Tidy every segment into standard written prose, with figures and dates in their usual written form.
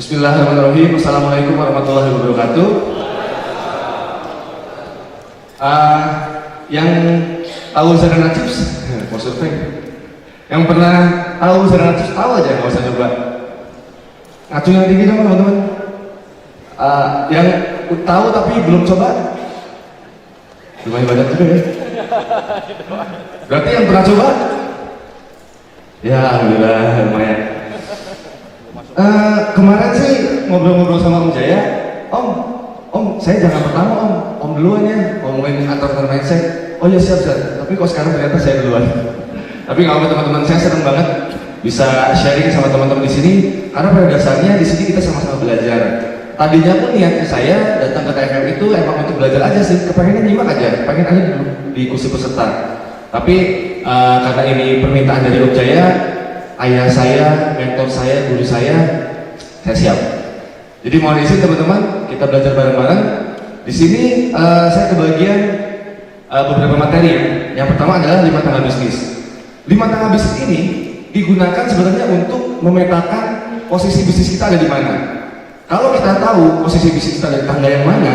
Bismillahirrahmanirrahim. Assalamualaikum warahmatullahi wabarakatuh. Yang tahu Zarana Chips, mau survei. Yang pernah tahu Zarana Chips tahu aja, nggak usah coba. Ngacu yang tinggi dong teman-teman. Yang tahu tapi belum coba, lumayan banyak juga ya. Berarti yang pernah coba, ya alhamdulillah lumayan. Kemarin sih ngobrol-ngobrol sama Om Jaya, Om, saya jangan pertama Om duluan ya, ngomongin atur mindset. Oh ya siap, tapi kok sekarang ternyata saya duluan. Tapi nggak apa teman-teman, saya senang banget bisa sharing sama teman-teman di sini, karena pada dasarnya di sini kita sama-sama belajar. Tadinya pun niatnya saya datang ke TFM itu emang untuk belajar aja sih, kepengennya nyimak aja, pengen aja di kursi peserta. Tapi karena ini permintaan dari Om Jaya, ayah saya, mentor saya, guru saya siap. Jadi mohon izin teman-teman, kita belajar bareng-bareng. Di sini saya kebagian beberapa materi ya. Yang pertama adalah 5 tangga bisnis. 5 tangga bisnis ini digunakan sebenarnya untuk memetakan posisi bisnis kita ada di mana. Kalau kita tahu posisi bisnis kita ada di tangga yang mana,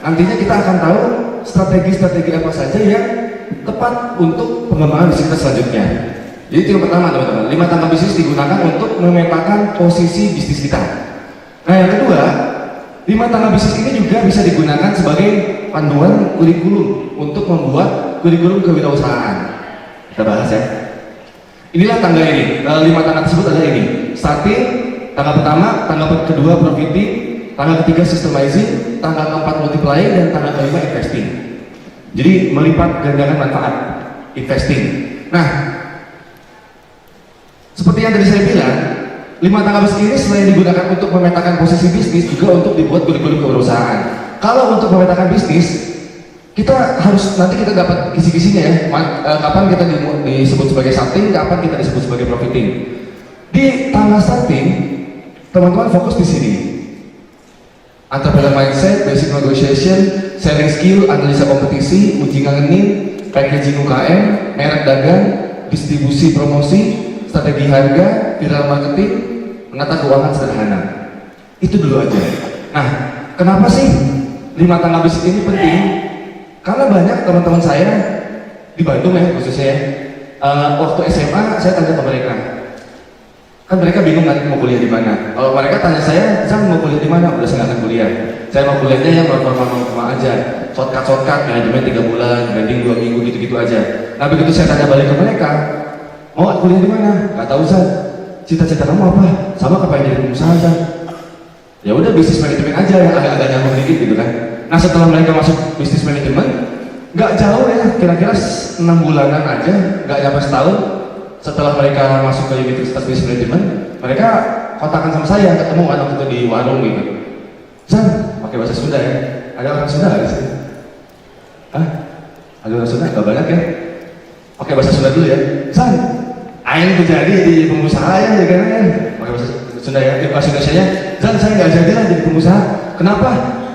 nantinya kita akan tahu strategi-strategi apa saja yang tepat untuk pengembangan bisnis kita selanjutnya. Jadi itu yang pertama teman-teman, 5 tangga bisnis digunakan untuk memetakan posisi bisnis kita. Nah yang kedua, 5 tangga bisnis ini juga bisa digunakan sebagai panduan kurikulum untuk membuat kurikulum kewirausahaan. Kita bahas ya. Inilah tangga ini, 5 tangga tersebut adalah ini. Starting, tangga pertama, tangga kedua profiting, tangga ketiga systemizing, tangga keempat multiplying, dan tangga kelima investing. Jadi melipat gandakan manfaat, investing. Nah, seperti yang tadi saya bilang, 5 tangga bisnis ini selain digunakan untuk memetakan posisi bisnis, juga untuk dibuat kurikulum kewirausahaan. Kalau untuk memetakan bisnis, kita harus nanti kita dapat kisi-kisinya ya. Kapan kita disebut sebagai starting, kapan kita disebut sebagai profiting. Di tangga starting, teman-teman fokus di sini. Entrepreneur mindset, basic negotiation, selling skill, analisa kompetisi, uji ngangenin, packaging UKM, merek dagang, distribusi promosi, strategi harga, viral marketing, menata keuangan sederhana. Itu dulu aja. Nah, kenapa sih 5 tangga bisnis ini penting? Karena banyak teman-teman saya di Bandung ya khususnya waktu SMA saya tanya ke mereka, kan mereka bingung kan mau kuliah di mana. Kalau mereka tanya saya, "Zang mau kuliah di mana?" Udah saya nggak akan kuliah. Saya mau kuliahnya yang normal aja, shortcut, manajemen 3 bulan, branding 2 minggu gitu-gitu aja. Nah begitu saya tanya balik ke mereka, "Mau kuliah di mana?" "Gak tahu Zan." "Cita-cita kamu apa?" "Sama kepengen jadi pengusaha Zan." Ya udah bisnis manajemen aja yang agak-agak nyambung dikit gitu kan. Nah setelah mereka masuk bisnis manajemen, nggak jauh ya, kira-kira 6 bulanan aja, nggak nyampe setahun. Setelah mereka masuk ke universitas bisnis manajemen, mereka kontakkan sama saya, ketemu kan waktu itu di warung gitu. "Zan, pakai bahasa Sunda ya? Ada orang Sunda nggak di sini?" "Hah? Ada orang Sunda? Nggak banyak ya? Pakai bahasa Sunda dulu ya. Zan, aing tuh jadi di pengusaha ya kan ya." Pakai bahasa Sunda ya, bahasa Indonesia-nya. "Zan, saya nggak jadi lah jadi pengusaha." "Kenapa?"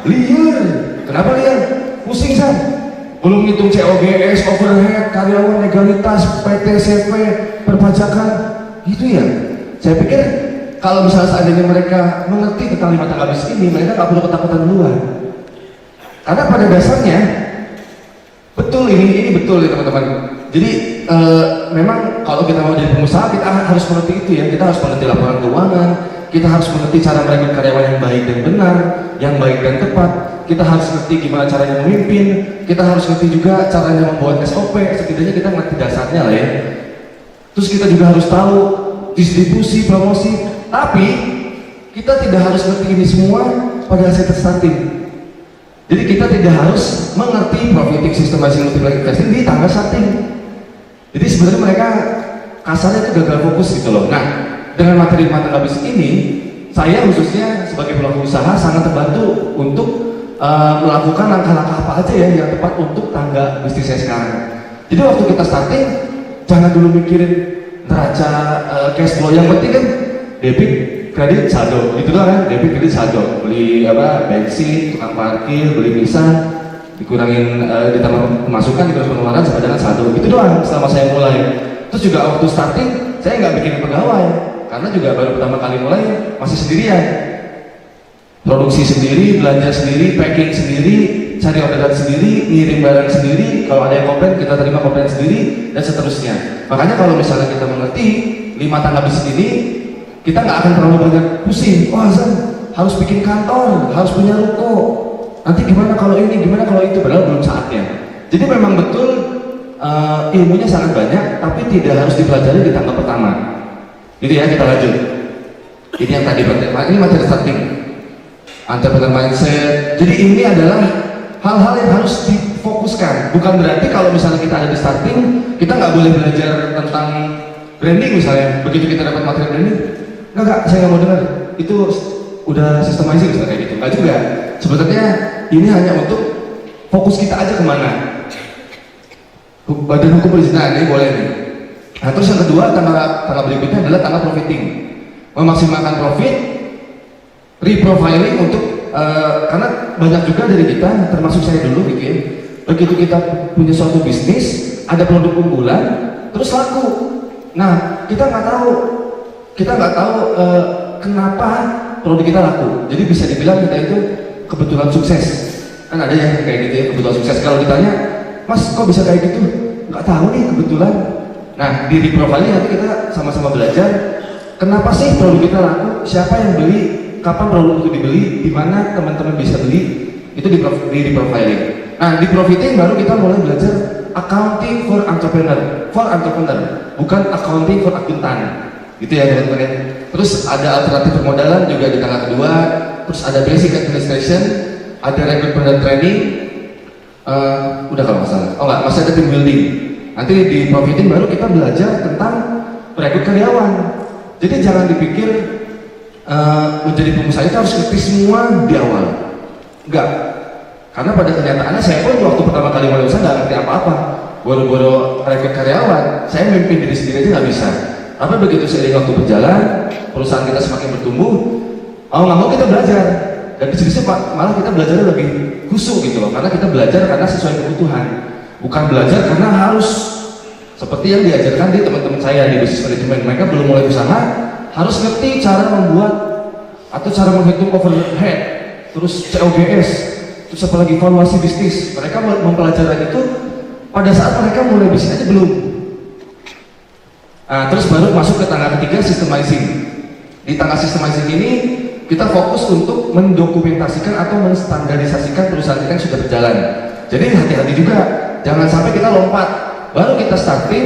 "Liar." "Kenapa liar?" "Pusing Zan, belum ngitung COGS, overhead, karyawan, legalitas, PTCP, perpajakan." Gitu ya. Saya pikir kalau misalnya seandainya mereka mengerti tentang 5 tangga bisnis ini, mereka nggak perlu ketakutan duluan. Karena pada dasarnya betul ini betul ya teman-teman. Jadi memang kalau kita mau jadi pengusaha, kita harus mengerti itu ya. Kita harus mengerti laporan keuangan, kita harus mengerti cara merekrut karyawan yang baik dan benar, yang baik dan tepat. Kita harus ngerti gimana caranya memimpin, kita harus ngerti juga caranya membuat SOP, setidaknya kita ngerti dasarnya lah ya. Terus kita juga harus tahu distribusi, promosi, tapi kita tidak harus ngerti ini semua pada saat starting. Jadi kita tidak harus mengerti profiting, systemizing, multiplying, investing di tangga starting. Jadi sebenarnya mereka kasarnya itu gagal fokus gitu loh. Nah, dengan materi tangga bisnis ini, saya khususnya sebagai pelaku usaha sangat terbantu untuk melakukan langkah-langkah apa aja ya yang tepat untuk tangga bisnis saya sekarang. Jadi waktu kita starting, jangan dulu mikirin neraca cash flow. Yang penting kan debit, kredit, saldo, gitu kan? Debit, kredit, saldo. Beli bensin, tukang parkir, beli misa, dikurangin ditambah pemasukan, dikurangi pengeluaran sama dengan saldo. Itu doang selama saya mulai. Terus juga waktu starting, saya nggak bikin pegawai karena juga baru pertama kali mulai masih sendirian. produksi sendiri, belanja sendiri, packing sendiri, cari orderan sendiri, ngirim barang sendiri, kalau ada yang komplain kita terima komplain sendiri, dan seterusnya. Makanya kalau misalnya kita mengerti 5 tangga bisnis ini, kita nggak akan terlalu banyak pusing. Wah Zan, harus bikin kantor, harus punya ruko, nanti gimana kalau ini, gimana kalau itu, padahal belum saatnya. Jadi memang betul ilmunya sangat banyak, tapi tidak harus dipelajari di tangga pertama. Gitu ya, kita lanjut. Ini yang tadi ini materi starting, entrepreneur mindset. Jadi ini adalah hal-hal yang harus difokuskan. Bukan berarti kalau misalnya kita ada di starting, kita nggak boleh belajar tentang branding misalnya. Begitu kita dapat materi branding, enggak, saya nggak mau dengar. Itu udah systemizing misalnya kayak gitu. Nggak juga. Sebenarnya ini hanya untuk fokus kita aja kemana. Badan hukum perizinan ini boleh nih. Nah terus yang kedua, tangga berikutnya adalah tangga profiting, memaksimalkan profit, reprofiling untuk karena banyak juga dari kita, termasuk saya dulu gitu ya, begitu kita punya suatu bisnis, ada produk unggulan, terus laku. Nah kita nggak tahu kenapa produk kita laku. Jadi bisa dibilang kita itu kebetulan sukses. Kan ada yang kayak gitu ya, kebetulan sukses. Kalau ditanya, Mas kok bisa kayak gitu? Nggak tahu nih, kebetulan. Nah di reprofiling nanti kita sama-sama belajar kenapa sih produk kita laku, siapa yang beli, kapan produk itu dibeli, di mana teman-teman bisa beli, itu di reprofiling. Nah di profiting baru kita mulai belajar accounting for entrepreneur, bukan accounting for akuntan, gitu ya teman-teman ya. Terus ada alternatif permodalan juga di tangga kedua, terus ada basic administration, ada recruitment training. Udah kalau nggak salah, oh nggak, masih ada team building. Nanti di profiting baru kita belajar tentang merekrut karyawan. Jadi jangan dipikir menjadi pengusaha itu harus ngerti semua di awal. Enggak, karena pada kenyataannya saya pun waktu pertama kali mulai usaha nggak ngerti apa-apa. Boro-boro rekrut karyawan, saya mimpin diri sendiri aja nggak bisa. Tapi begitu seiring waktu berjalan, perusahaan kita semakin bertumbuh, mau nggak mau kita belajar. Dan di sini malah kita belajarnya lebih khusyuk gitu loh, karena kita belajar karena sesuai kebutuhan, bukan belajar karena harus seperti yang diajarkan di teman-teman saya di bisnis manajemen. Mereka belum mulai usaha harus ngerti cara membuat atau cara menghitung overhead, terus COGS, terus apalagi valuasi bisnis. Mereka mempelajari itu pada saat mereka mulai bisnis aja belum. Nah, terus baru masuk ke tangga ketiga, systemizing. Di tangga systemizing ini kita fokus untuk mendokumentasikan atau menstandarisasikan perusahaan kita yang sudah berjalan. Jadi hati-hati juga, jangan sampai kita lompat, baru kita starting,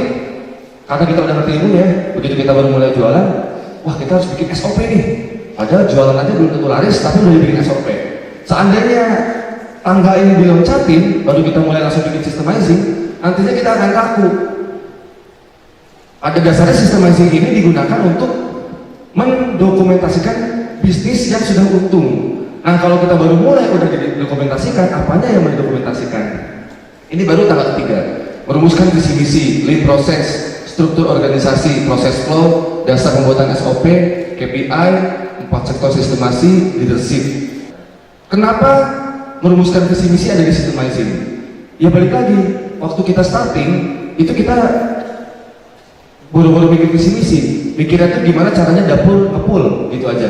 karena kita udah ngerti ilmu ya, begitu kita baru mulai jualan, wah kita harus bikin SOP nih. Padahal jualan aja belum tentu laris, tapi udah bikin SOP. Seandainya tangga ini diloncatin, baru kita mulai langsung bikin systemizing, nantinya kita akan kaku. Pada dasarnya systemizing ini digunakan untuk mendokumentasikan bisnis yang sudah untung. Nah kalau kita baru mulai udah didokumentasikan, apanya yang mau didokumentasikan? Ini baru tangga ketiga, merumuskan visi misi, lead proses, struktur organisasi, proses flow, dasar pembuatan SOP, KPI, 4 sektor sistemasi, leadership. Kenapa merumuskan visi misi ada di systemizing? Ya balik lagi, waktu kita starting itu kita buru-buru bikin visi misi, mikirnya tuh gimana caranya dapur ngepul gitu aja.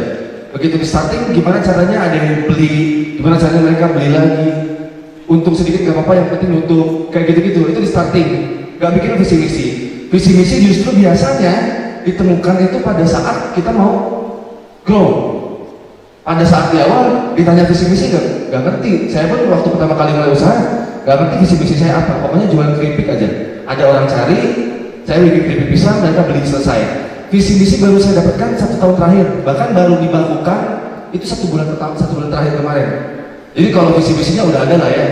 Begitu di starting, gimana caranya ada yang beli, gimana caranya mereka beli lagi, untung sedikit gak apa-apa, yang penting untung, kayak gitu-gitu. Itu di starting, gak bikin visi misi. Visi misi justru biasanya ditemukan itu pada saat kita mau grow. Pada saat di awal ditanya visi misi gak ngerti. Saya pun waktu pertama kali mulai usaha gak ngerti visi misi saya apa. Pokoknya jualan keripik aja. Ada orang cari, saya bikin keripik pisang, mereka beli selesai. Visi misi baru saya dapatkan 1 tahun terakhir, bahkan baru dibakukan itu 1 bulan terakhir kemarin. Jadi kalau visi misinya udah ada lah ya,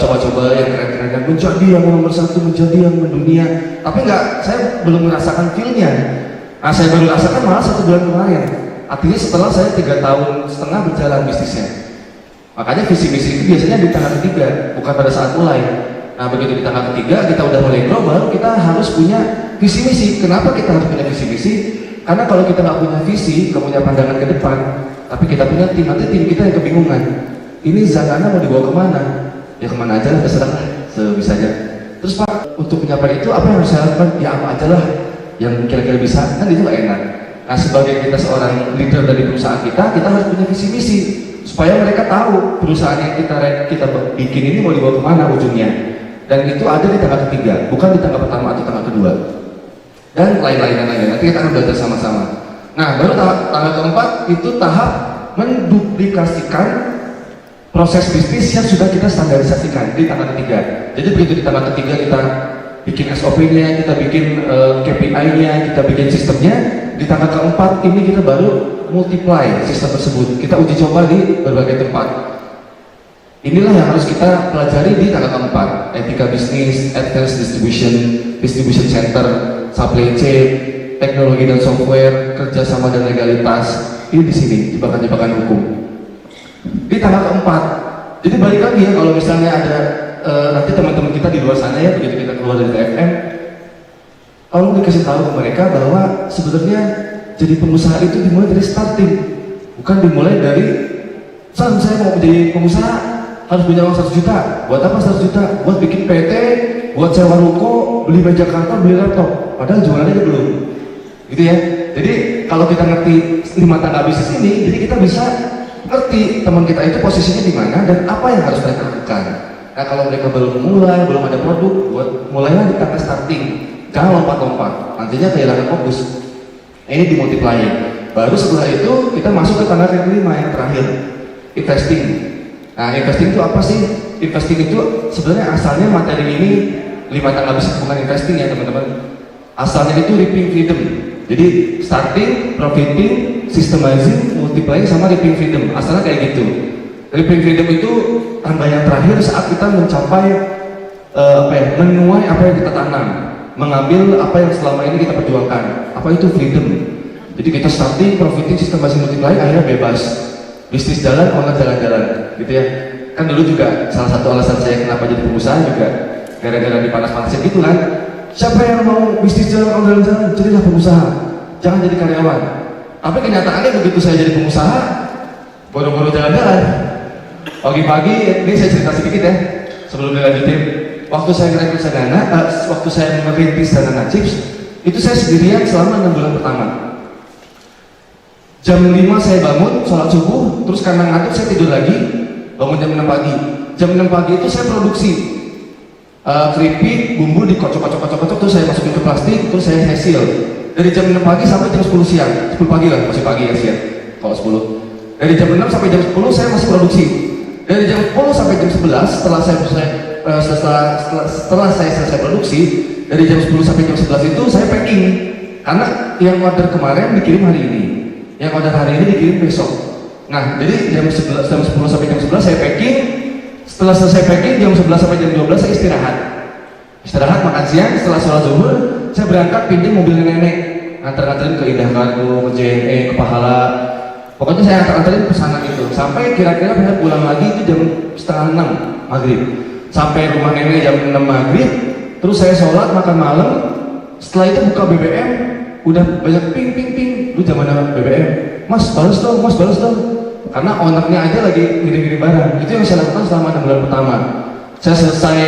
coba-coba yang keren-keren, menjadi yang nomor 1, menjadi yang mendunia. Tapi saya belum merasakan feel-nya. Nah saya baru rasakan malah 1 bulan kemarin. Artinya setelah saya 3,5 tahun berjalan bisnisnya. Makanya visi misi itu biasanya di tangga ketiga, bukan pada saat mulai. Nah begitu di tangga ketiga kita udah mulai grow, baru kita harus punya visi misi. Kenapa kita harus punya visi misi? Karena kalau kita nggak punya visi, nggak punya pandangan ke depan, tapi kita punya tim, nanti tim kita yang kebingungan. Ini Zanana mau dibawa kemana? Ya kemana aja lah, terserah lah, sebisanya. Terus Pak, untuk mencapai itu apa yang harus saya lakukan? Ya apa aja lah yang kira-kira bisa, kan itu nggak enak. Nah sebagai kita seorang leader dari perusahaan kita harus punya visi misi. supaya mereka tahu perusahaan yang kita bikin ini mau dibawa kemana ujungnya. Dan itu ada di tanggal ketiga, bukan di tanggal pertama atau tanggal kedua. Dan lain-lainnya lagi. Nanti kita akan belajar sama-sama. Nah, baru tanggal keempat itu tahap menduplikasikan proses bisnis yang sudah kita standarisasikan di tanggal ketiga. Jadi begitu di tanggal ketiga kita bikin SOP-nya, kita bikin KPI-nya, kita bikin sistemnya. Di tanggal keempat ini kita baru multiply sistem tersebut. Kita uji coba di berbagai tempat. Inilah yang harus kita pelajari di tanggal keempat. Etika bisnis, advanced distribution center, supply chain, teknologi dan software, kerjasama dan legalitas. Ini di sini jebakan-jebakan hukum. Di tanggal keempat. Jadi balik lagi ya, kalau misalnya ada nanti teman-teman kita di luar sana ya, begitu kita keluar dari TFM, kalau dikasih tahu ke mereka bahwa sebenarnya jadi pengusaha itu dimulai dari starting, bukan dimulai dari saya mau menjadi pengusaha harus punya uang 100 juta. Buat apa 100 juta? Buat bikin PT, buat sewa ruko, beli baju Jakarta, beli laptop. Padahal jualannya aja belum. Gitu ya. Jadi kalau kita ngerti 5 tangga bisnis ini, jadi kita bisa ngerti teman kita itu posisinya di mana dan apa yang harus mereka lakukan. Nah, kalau mereka belum mulai, belum ada produk, buat mulailah di tangga starting. Jangan lompat-lompat, nantinya kehilangan fokus. Nah, ini dimultiply. Baru setelah itu kita masuk ke tangga yang kelima, yang terakhir, investing. Nah, investing itu apa sih? Investing itu sebenarnya asalnya materi ini 5 tangga bisnis, bukan investing ya teman-teman. Asalnya itu reaping freedom. Jadi starting, profiting, systemizing, multiplying sama reaping freedom. Asalnya kayak gitu. Reaping freedom itu tangga yang terakhir saat kita mencapai menuai apa yang kita tanam, mengambil apa yang selama ini kita perjuangkan. Apa itu freedom? Jadi kita starting, profiting, systemizing, multiplying, akhirnya bebas. Bisnis jalan, owner jalan-jalan, gitu ya. Kan dulu juga salah satu alasan saya kenapa jadi pengusaha juga gara-gara dipanas-panasin gitu kan. Siapa yang mau bisnis jalan, owner jalan-jalan, jadilah pengusaha. Jangan jadi karyawan. Tapi kenyataannya begitu saya jadi pengusaha, boro-boro jalan-jalan. Pagi-pagi, ini saya cerita sedikit ya, sebelum dilanjutin. Waktu saya ngerekrut Sadana, waktu saya merintis Sadana Chips, itu saya sendirian selama 6 bulan pertama. Jam 5 saya bangun, sholat subuh, terus karena ngantuk saya tidur lagi, bangun jam 6 pagi. Jam 6 pagi itu saya produksi keripik, bumbu dikocok-kocok, terus saya masukin ke plastik, terus saya hasil. Dari jam 6 pagi sampai jam 10 siang, 10 pagi lah, masih pagi ya siang, kalau 10. Dari jam 6 sampai jam 10 saya masih produksi. Dari jam 10 sampai jam 11 setelah saya selesai produksi, dari jam 10 sampai jam 11 itu saya packing. Karena yang order kemarin dikirim hari ini, yang order hari ini dikirim besok. Nah, jadi jam 10 sampai jam 11 saya packing. Setelah selesai packing, jam 11 sampai jam 12 saya istirahat. Istirahat, makan siang, setelah sholat zuhur, saya berangkat pinjam mobil nenek, nganter-nganterin ke Indah Kargo, ke JNE, ke Pahala. Pokoknya saya antar-antarin ke sana gitu. Sampai kira-kira saya pulang lagi itu jam setengah 6 maghrib. Sampai rumah nenek jam 6 maghrib. Terus saya sholat, makan malam. Setelah itu buka BBM, udah banyak ping. Lu zaman BBM. Mas balas dong. Karena ownernya aja lagi ngirim-ngirim barang. Itu yang saya lakukan selama 6 bulan pertama. Saya selesai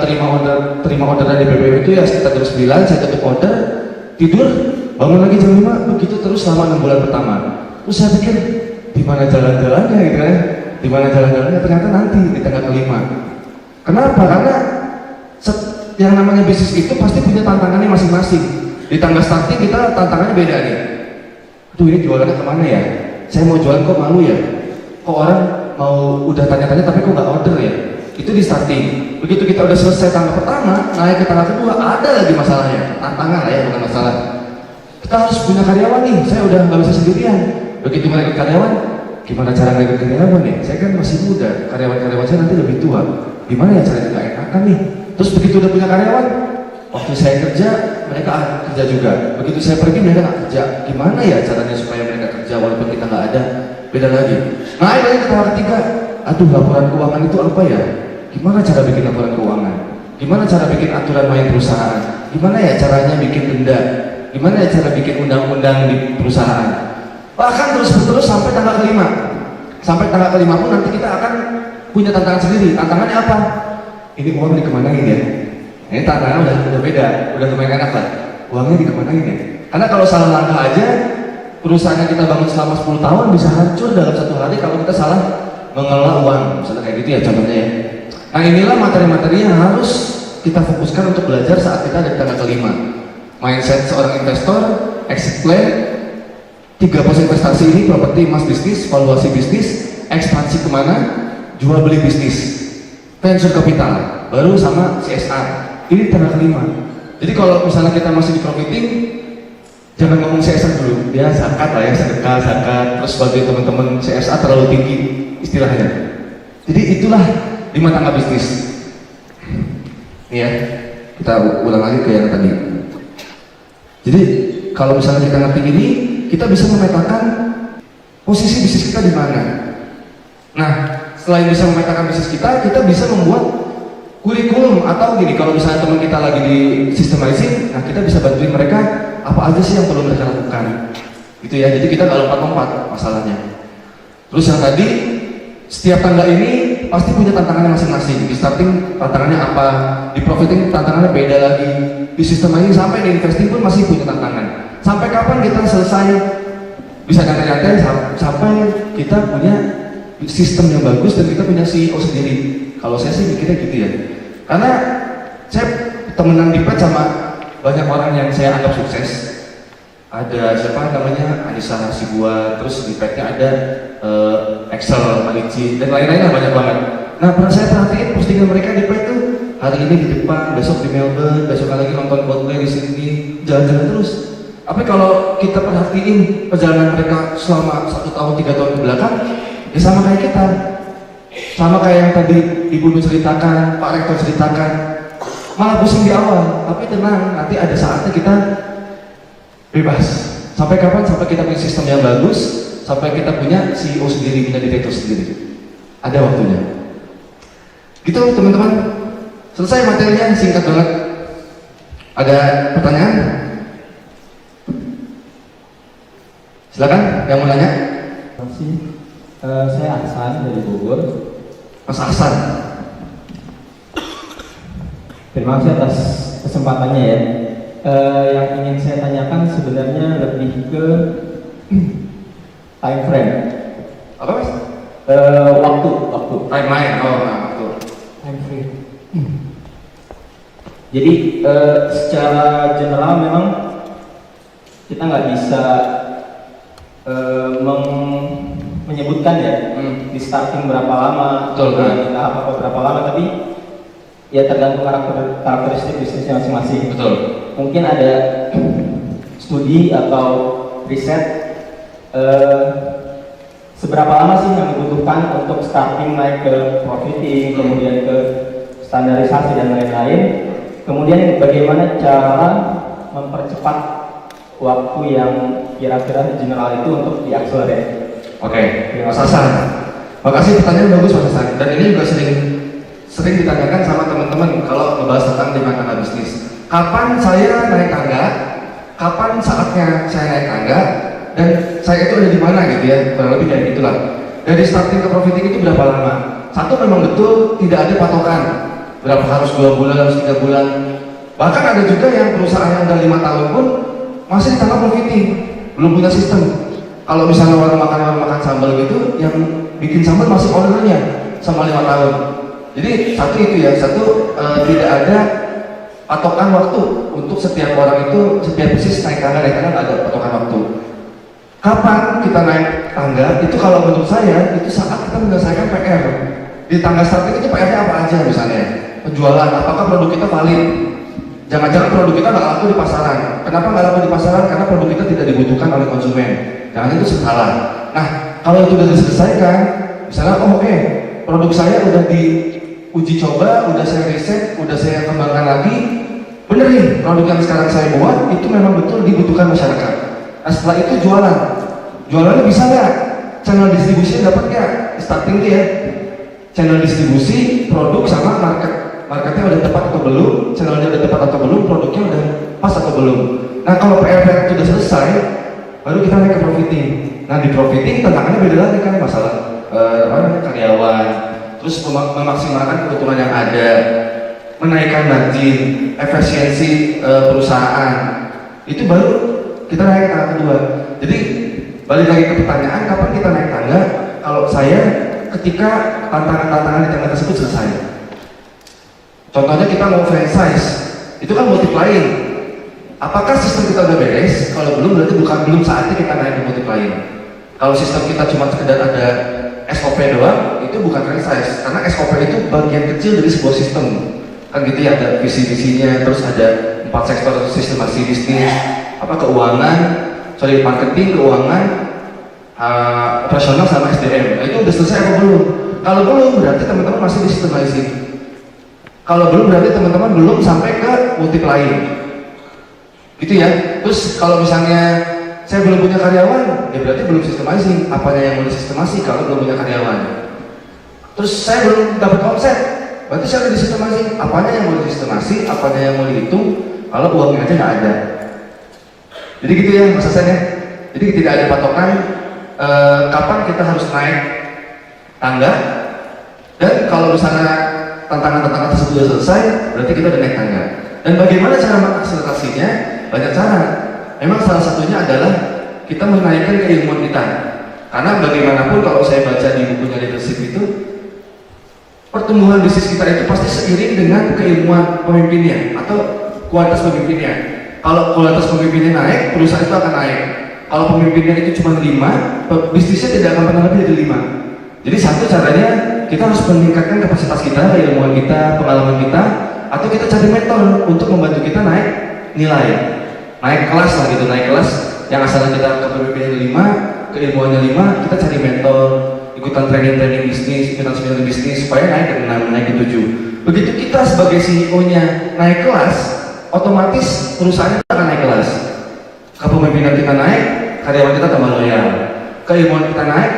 terima order dari BBM itu ya sekitar jam 9, saya tutup order, tidur, bangun lagi jam 5, begitu terus selama 6 bulan pertama. Terus saya pikir, di mana jalan-jalannya gitu kan? Di mana jalan-jalannya? Ternyata nanti di tanggal kelima. Kenapa? Karena yang namanya bisnis itu pasti punya tantangannya masing-masing. Di tangga starting kita tantangannya beda nih. Aduh, ini jualannya kemana ya? Saya mau jualan kok malu ya? Kok orang mau udah tanya-tanya tapi kok nggak order ya? Itu di starting. Begitu kita udah selesai tangga pertama, naik ke tangga kedua, ada lagi masalahnya. Tantangan lah ya, bukan masalah. Kita harus punya karyawan nih, saya udah nggak bisa sendirian. Begitu merekrut karyawan, gimana cara merekrut karyawan nih? Saya kan masih muda, karyawan saya nanti lebih tua. Gimana ya caranya nggak enakan nih? Terus begitu udah punya karyawan, waktu saya kerja, mereka kerja juga. Begitu saya pergi, mereka nggak kerja. Gimana ya caranya supaya mereka kerja walaupun kita nggak ada? Beda lagi. Nah, ini ke tahap ketiga. Aduh, laporan keuangan itu apa ya? Gimana cara bikin laporan keuangan? Gimana cara bikin aturan main perusahaan? Gimana ya caranya bikin denda? Gimana ya cara bikin undang-undang di perusahaan? Bahkan terus sampai tanggal kelima. Sampai tanggal kelima pun nanti kita akan punya tantangan sendiri. Tantangannya apa? Ini uang dikemanain ya? Ini tantangannya udah beda, udah lumayan enak lah. Uangnya dikemanain ya? Karena kalau salah langkah aja, perusahaan yang kita bangun selama 10 tahun bisa hancur dalam 1 hari kalau kita salah mengelola uang, misalnya kayak gitu ya contohnya ya. Nah inilah materi-materi yang harus kita fokuskan untuk belajar saat kita ada di tangga kelima. Mindset seorang investor, exit plan, 3 pos investasi ini, properti, emas, bisnis, valuasi bisnis, ekspansi kemana, jual beli bisnis, venture capital, baru sama CSR. Ini tangga kelima. Jadi kalau misalnya kita masih di profiting, jangan ngomong CSR dulu, ya zakat lah ya, sedekah, zakat, terus bagi teman-teman CSR terlalu tinggi istilahnya. Jadi itulah 5 tangga bisnis. Ini ya, kita ulang lagi ke yang tadi. Jadi kalau misalnya kita ngerti ini, kita bisa memetakan posisi bisnis kita di mana. Nah, selain bisa memetakan bisnis kita bisa membuat kurikulum atau gini, kalau misalnya teman kita lagi di systemizing, nah kita bisa bantuin mereka apa aja sih yang perlu mereka lakukan gitu ya. Jadi kita nggak lompat-lompat masalahnya. Terus yang tadi, setiap tangga ini pasti punya tantangannya masing-masing. Di starting tantangannya apa, di profiting tantangannya beda lagi, di systemizing sampai di investing pun masih punya tantangan. Sampai kapan kita selesai bisa nyantai-nyantai sampai kita punya sistem yang bagus dan kita punya CEO sendiri. Kalau saya sih mikirnya gitu ya, karena saya temenan di PET sama banyak orang yang saya anggap sukses. Ada siapa namanya, Anissa Hasibuan, terus di PET-nya ada Excel, Malici, dan lain-lainnya banyak banget. Nah, pernah saya perhatiin postingan mereka di PET tuh, hari ini di Jepang, besok di Melbourne, besok lagi nonton Coldplay di sini, jalan-jalan terus. Tapi kalau kita perhatiin perjalanan mereka selama 1 tahun, 3 tahun ke belakang, ya sama kayak kita. Sama kayak yang tadi Ibu ceritakan, Pak Rektor ceritakan, malah pusing di awal, tapi tenang, nanti ada saatnya kita bebas. Sampai kapan? Sampai kita punya sistem yang bagus, sampai kita punya CEO sendiri, punya direktur sendiri. Ada waktunya. Gitu teman-teman. Selesai materinya, singkat banget. Ada pertanyaan? Silakan, yang mau nanya. Terima kasih. Saya Ahsan dari Bogor. Mas Ahsan. Terima kasih atas kesempatannya ya. Yang ingin saya tanyakan sebenarnya lebih ke time frame. Apa mas? Waktu. Timeline. Oh, nah, waktu. Time frame. Jadi secara general memang kita nggak bisa menyebutkan ya di starting berapa lama, betul, di tahap apa berapa lama, tapi ya tergantung karakteristik bisnisnya masing-masing. Betul. Mungkin ada studi atau riset seberapa lama sih yang dibutuhkan untuk starting naik ke profiting, kemudian ke standarisasi dan lain-lain. Kemudian bagaimana cara mempercepat waktu yang kira-kira general itu untuk diakselerate. Oke, Mas Hasan. Makasih, pertanyaan bagus Mas Hasan. Dan ini juga sering ditanyakan sama teman-teman kalau membahas tentang 5 tangga bisnis. Kapan saya naik tangga? Kapan saatnya saya naik tangga? Dan saya itu ada di mana gitu ya? Kurang lebih kayak gitulah. Dari starting ke profiting itu berapa lama? Satu, memang betul tidak ada patokan. Berapa harus 2 bulan, harus 3 bulan. Bahkan ada juga yang perusahaan yang udah 5 tahun pun masih di tangga profiting, belum punya sistem. Kalau misalnya orang makan sambal gitu, yang bikin sambal masih ownernya sama 5 tahun. Jadi satu itu ya, tidak ada patokan waktu untuk setiap orang itu, setiap bisnis naik tangga nggak ada patokan waktu. Kapan kita naik tangga? Itu kalau menurut saya itu saat kita menyelesaikan PR. Di tangga starting itu PR-nya apa aja misalnya? Penjualan, apakah produk kita valid? Jangan-jangan produk kita nggak laku di pasaran. Kenapa nggak laku di pasaran? Karena produk kita tidak dibutuhkan oleh konsumen. Jangan itu salah. Nah, kalau itu sudah diselesaikan, misalnya, produk saya udah diuji coba, udah saya riset, udah saya kembangkan lagi, bener nih, produk yang sekarang saya buat itu memang betul dibutuhkan masyarakat. Nah, setelah itu jualan. Jualannya bisa nggak? Channel distribusinya dapat nggak? Starting dia, channel distribusi, produk sama market. Marketnya udah tepat atau belum, channelnya udah tepat atau belum, produknya udah pas atau belum. Nah, kalau PR itu udah selesai, baru kita naik ke profiting. Nah, di profiting tantangannya beda lagi kan, masalah karyawan, terus memaksimalkan keuntungan yang ada, menaikkan margin, efisiensi perusahaan. Itu baru kita naik ke tahap kedua. Jadi balik lagi ke pertanyaan, kapan kita naik tangga? Kalau saya ketika tantangan-tantangan di tangga tersebut selesai. Contohnya kita mau franchise, itu kan multiplying. Apakah sistem kita udah beres? Kalau belum, berarti belum saatnya kita naik ke multiplying. Kalau sistem kita cuma sekedar ada SOP doang, itu bukan franchise, karena SOP itu bagian kecil dari sebuah sistem. Kan gitu ya, ada visi-visinya, terus ada 4 sektor sistemasi bisnis, keuangan, marketing, keuangan, operasional sama SDM. Nah, itu udah selesai apa belum? Kalau belum, berarti teman-teman masih di systemizing. Kalau belum, berarti teman-teman belum sampai ke multiplying. Gitu ya. Terus kalau misalnya saya belum punya karyawan, ya berarti belum systemizing. Apanya yang mau disistemasi kalau belum punya karyawan? Terus saya belum dapat omset, berarti saya udah disistemasi. Apanya yang mau disistemasi, apanya yang mau dihitung, kalau uangnya aja nggak ada. Jadi gitu ya Mas Hasan ya. Jadi tidak ada patokan kapan kita harus naik tangga. Dan kalau misalnya tantangan-tantangan tersebut sudah selesai, berarti kita udah naik tangga. Dan bagaimana cara mengakselerasinya? Banyak cara. Memang salah satunya adalah kita menaikkan keilmuan kita. Karena bagaimanapun kalau saya baca di bukunya leadership itu, pertumbuhan bisnis kita itu pasti seiring dengan keilmuan pemimpinnya atau kualitas pemimpinnya. Kalau kualitas pemimpinnya naik, perusahaan itu akan naik. Kalau pemimpinnya itu cuma 5, bisnisnya tidak akan pernah lebih dari 5. Jadi satu caranya, kita harus meningkatkan kapasitas kita, keilmuan kita, pengalaman kita, atau kita cari mentor untuk membantu kita naik nilai. Naik kelas lah gitu, naik kelas yang asalnya kita kepemimpinannya 5, keilmuannya 5, kita cari mentor, ikutan training bisnis, ikutan seminar bisnis, supaya naik ke 6, naik ke 7. Begitu kita sebagai CEO-nya naik kelas, otomatis perusahaan akan naik kelas. Kepemimpinan kita naik, karyawan kita tambah loyal. Keilmuan kita naik,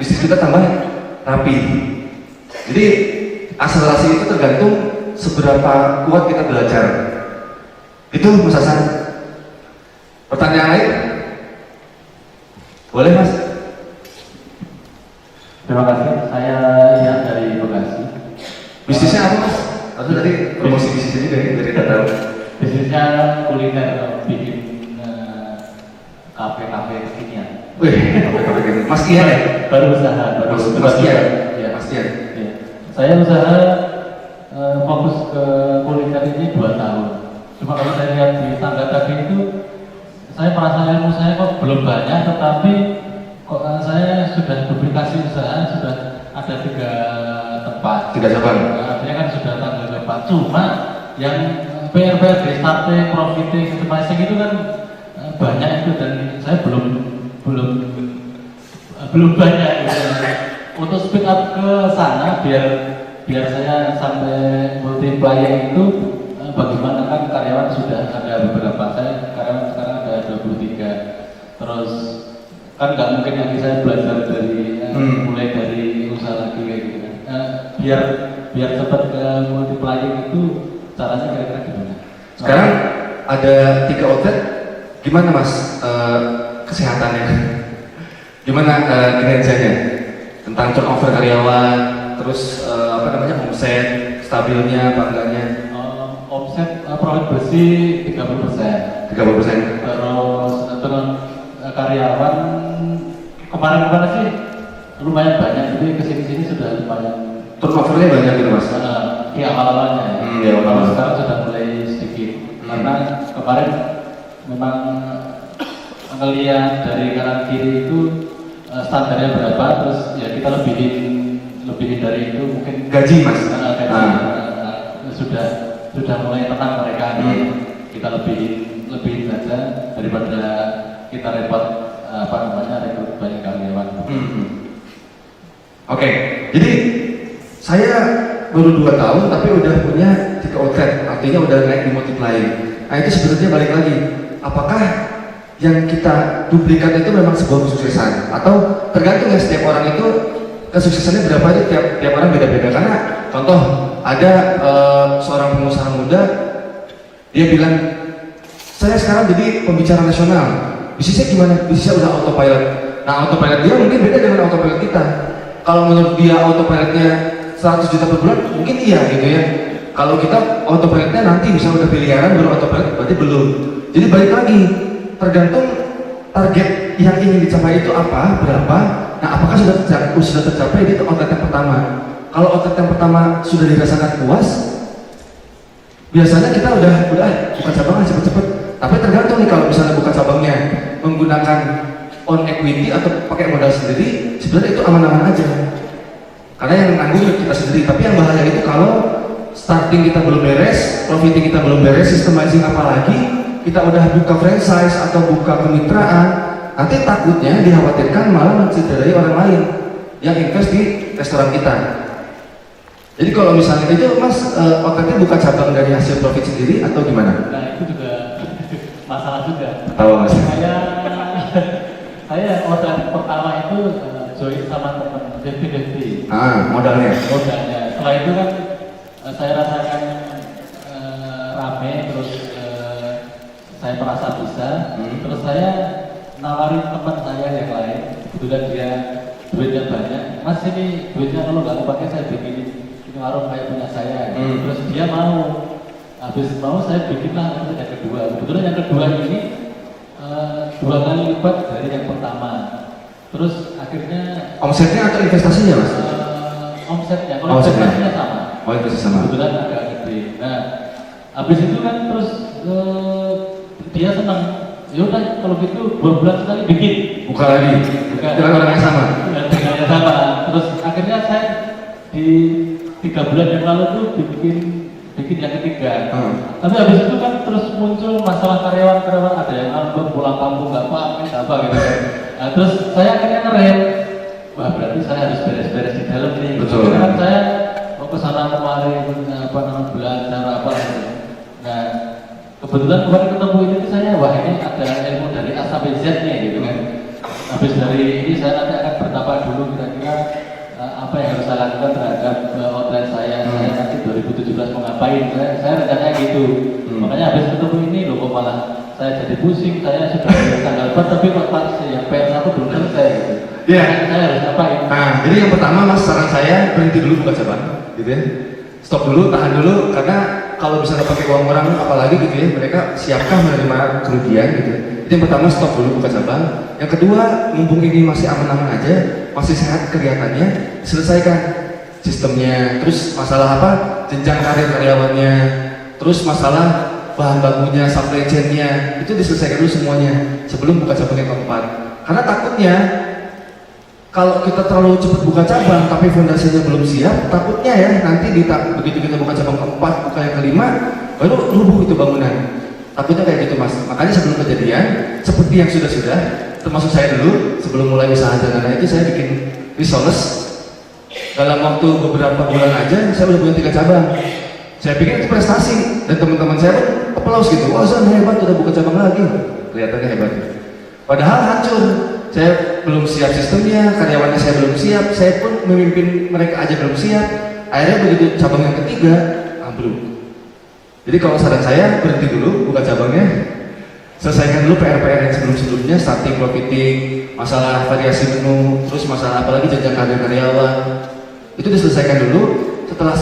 bisnis kita tambah rapi. Jadi akselerasi itu tergantung seberapa kuat kita belajar. Itu Mas Hasan. Pertanyaan lain? Boleh Mas? Terima kasih. Saya lihat dari Bekasi. Bisnisnya apa Mas? Atau tadi promosi bisnisnya juga ya, dari data. Bisnisnya kuliner, bikin kafe-kafe kekinian. Wih, kafe-kafe gitu. Mas Kian ya? Baru usaha, baru Mas Kian? Ya. Mas Kian? Ya. Saya usaha fokus ke kuliner ini 2 tahun. Cuma kalau saya lihat di tangga tadi itu, saya merasa ilmu saya kok belum banyak, tetapi kok saya sudah duplikasi usaha, sudah ada 3 tempat. 3 cabang? Artinya kan sudah tangga tempat. Cuma yang PR di starting, profiting, systemizing itu kan banyak itu, dan saya belum banyak gitu. Untuk speed up ke sana biar saya sampai multiplier itu, bagaimana kan karyawan sudah ada beberapa, saya karyawan sekarang ada 23, terus kan nggak mungkin lagi saya belajar dari mulai dari usaha lagi kayak gitu kan. Biar cepat ke multiplier itu caranya kira-kira gimana? Sekarang ada 3 outlet, gimana Mas kesehatannya? Gimana kinerjanya? Tentang turnover karyawan, terus omset, stabilnya, apa enggaknya? Omset profit bersih 30%. 30%. Terus karyawan kemarin sih lumayan banyak, jadi kesini-sini sudah lumayan. Turnovernya banyak gitu Mas? Di awal-awalnya. Kalau sekarang sudah mulai sedikit. Karena kemarin memang ngelihat dari kanan kiri itu standarnya berapa, terus ya kita lebihin dari itu mungkin gaji Mas? Sudah mulai tenang mereka, kita lebihin saja daripada kita repot rekrut banyak karyawan. Oke, jadi saya baru 2 tahun tapi udah punya 3 outlet, artinya udah naik di multiplier. Nah itu sebenarnya balik lagi, apakah yang kita duplikat itu memang sebuah kesuksesan, atau tergantung ya setiap orang itu kesuksesannya berapa aja, tiap orang beda-beda. Karena contoh ada seorang pengusaha muda, dia bilang saya sekarang jadi pembicara nasional, bisnisnya gimana? Bisnisnya udah autopilot. Nah autopilot dia mungkin beda dengan autopilot kita. Kalau menurut dia autopilotnya 100 juta per bulan, mungkin iya gitu ya. Kalau kita autopilotnya nanti bisa udah miliaran baru autopilot, berarti belum. Jadi balik lagi, tergantung target yang ingin dicapai itu apa, berapa, nah apakah sudah tercapai di outlet yang pertama. Kalau outlet yang pertama sudah dirasakan puas, biasanya kita udah buka cabang cepet-cepet. Tapi tergantung nih, kalau misalnya buka cabangnya menggunakan on equity atau pakai modal sendiri, sebenarnya itu aman-aman aja. Karena yang nanggung kita sendiri. Tapi yang bahaya itu kalau starting kita belum beres, profiting kita belum beres, systemizing apalagi, kita udah buka franchise atau buka kemitraan, nanti takutnya dikhawatirkan malah mencederai orang lain yang invest di restoran kita. Jadi kalau misalnya itu Mas, outletnya buka cabang dari hasil profit sendiri atau gimana? Nah itu juga masalah juga. Tahu Mas? Saya outlet pertama itu join sama teman 50-50. Modalnya. Setelah itu kan saya rasakan rame, terus saya merasa bisa, terus saya nawarin teman saya yang lain, kebetulan dia duitnya banyak, Mas ini duitnya kalau nggak pakai saya bikin ini warung kayak punya saya, terus dia mau, habis mau saya bikinlah yang kedua, kebetulan yang kedua ini 2 kali lipat dari yang pertama, terus akhirnya omsetnya atau investasinya Mas? Omsetnya, kalau investasinya sama. Oh investasi sama. Kebetulan agak gede. Nah, habis itu kan terus dia senang. Yaudah kalau gitu 2 bulan sekali bikin. Buka lagi. Dengan orang yang sama. Dengan yang sama. Terus akhirnya saya di 3 bulan yang lalu tuh bikin yang ketiga. Tapi habis itu kan terus muncul masalah karyawan ada yang ngambek pulang kampung nggak apa gitu. Nah, terus saya akhirnya ngerem. Wah berarti saya harus beres-beres di dalam nih. Betul. Kan saya mau kesana kemari belajar apa gitu. Nah kebetulan kemarin ketemu ini saya wah ini ada ilmu dari A sampai Z nya gitu kan. Habis dari ini saya nanti akan bertapa dulu kira-kira apa yang harus saya lakukan terhadap outlet saya nanti 2017 mau ngapain. Saya rencananya gitu. Makanya habis ketemu ini loh kok malah saya jadi pusing. Saya sudah tanggal 4 tapi kok yang PR1 belum selesai gitu. Iya. Saya harus ngapain? Nah, jadi yang pertama Mas, saran saya berhenti dulu buka cabang, gitu ya. Stop dulu, tahan dulu, karena kalau misalnya pakai uang orang apalagi gitu ya, mereka siapkah menerima kerugian gitu. Jadi yang pertama stop dulu buka cabang. Yang kedua, mumpung ini masih aman-aman aja, masih sehat kelihatannya, selesaikan sistemnya. Terus masalah apa? Jenjang karir karyawannya. Terus masalah bahan bakunya, supply chain-nya, itu diselesaikan dulu semuanya sebelum buka cabang yang keempat. Karena takutnya kalau kita terlalu cepat buka cabang tapi fondasinya belum siap, takutnya ya nanti begitu kita buka cabang keempat, buka yang kelima, baru rubuh itu bangunan. Takutnya kayak gitu Mas. Makanya sebelum kejadian, seperti yang sudah-sudah, termasuk saya dulu sebelum mulai usaha jalanan itu saya bikin risoles. Dalam waktu beberapa bulan aja saya udah punya 3 cabang. Saya pikir itu prestasi dan teman-teman saya pun aplaus gitu. Wah Zan hebat, udah buka cabang lagi. Kelihatannya hebat. Padahal hancur. Saya belum siap sistemnya, karyawannya saya belum siap, saya pun memimpin mereka aja belum siap. Akhirnya begitu cabang yang ketiga, ambruk. Jadi kalau saran saya, berhenti dulu buka cabangnya, selesaikan dulu PR-PR yang sebelum-sebelumnya, starting, profiting, masalah variasi menu, terus masalah apalagi jenjang karir karyawan. Itu diselesaikan dulu, setelah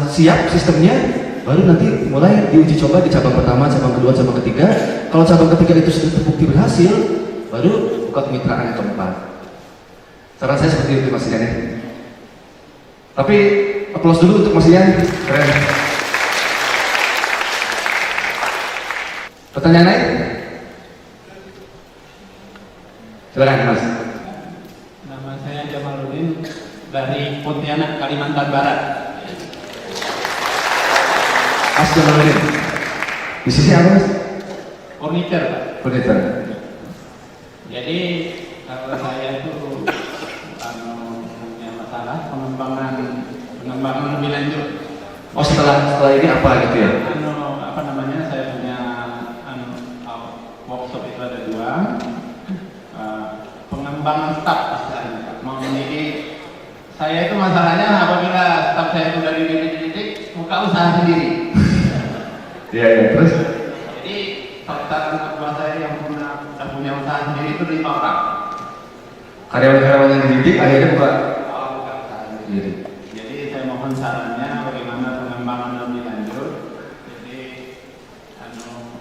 siap sistemnya, baru nanti mulai diuji coba di cabang pertama, cabang kedua, cabang ketiga. Kalau cabang ketiga itu sudah terbukti berhasil, baru buka kemitraan yang keempat. Saran saya seperti itu Mas Ian ya. Tapi aplaus dulu untuk Mas Ian, keren. Pertanyaan lain? Silakan Mas. Nama saya Jamaluddin dari Pontianak, Kalimantan Barat. Mas Jamaluddin. Bisnisnya apa Mas? Furniture, Pak. Furniture. Jadi kalau saya itu punya masalah pengembangan lebih lanjut. Oh setelah ini apa gitu ya? Saya punya workshop itu ada 2. Pengembangan staf istilahnya. Jadi saya itu masalahnya apabila staf saya itu dari titik buka usaha sendiri. Iya terus? Jadi saudara kedua saya yang punya usaha sendiri itu 5 orang. Karyawan-karyawan yang dididik akhirnya buka usaha sendiri. Jadi saya mohon sarannya bagaimana pengembangan lebih lanjut. Jadi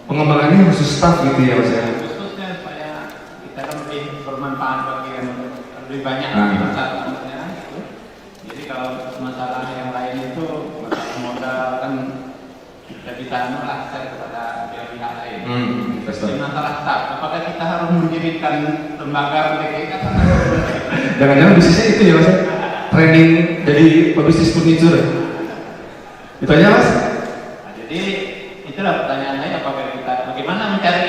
pengembangannya khusus staff gitu ya Mas ya? khususnya saya lebih banyak lagi masalahnya itu. Jadi kalau masalah yang lain itu masalah modal kan tidak bisa nolak kepada pihak lain. Jadi masalah staff, apakah kita harus mendirikan lembaga PTKI kan? Jangan-jangan bisnisnya itu ya mas? Training jadi pebisnis furniture. Itu aja mas? Nah, jadi itulah pertanyaan saya, apakah kita bagaimana mencari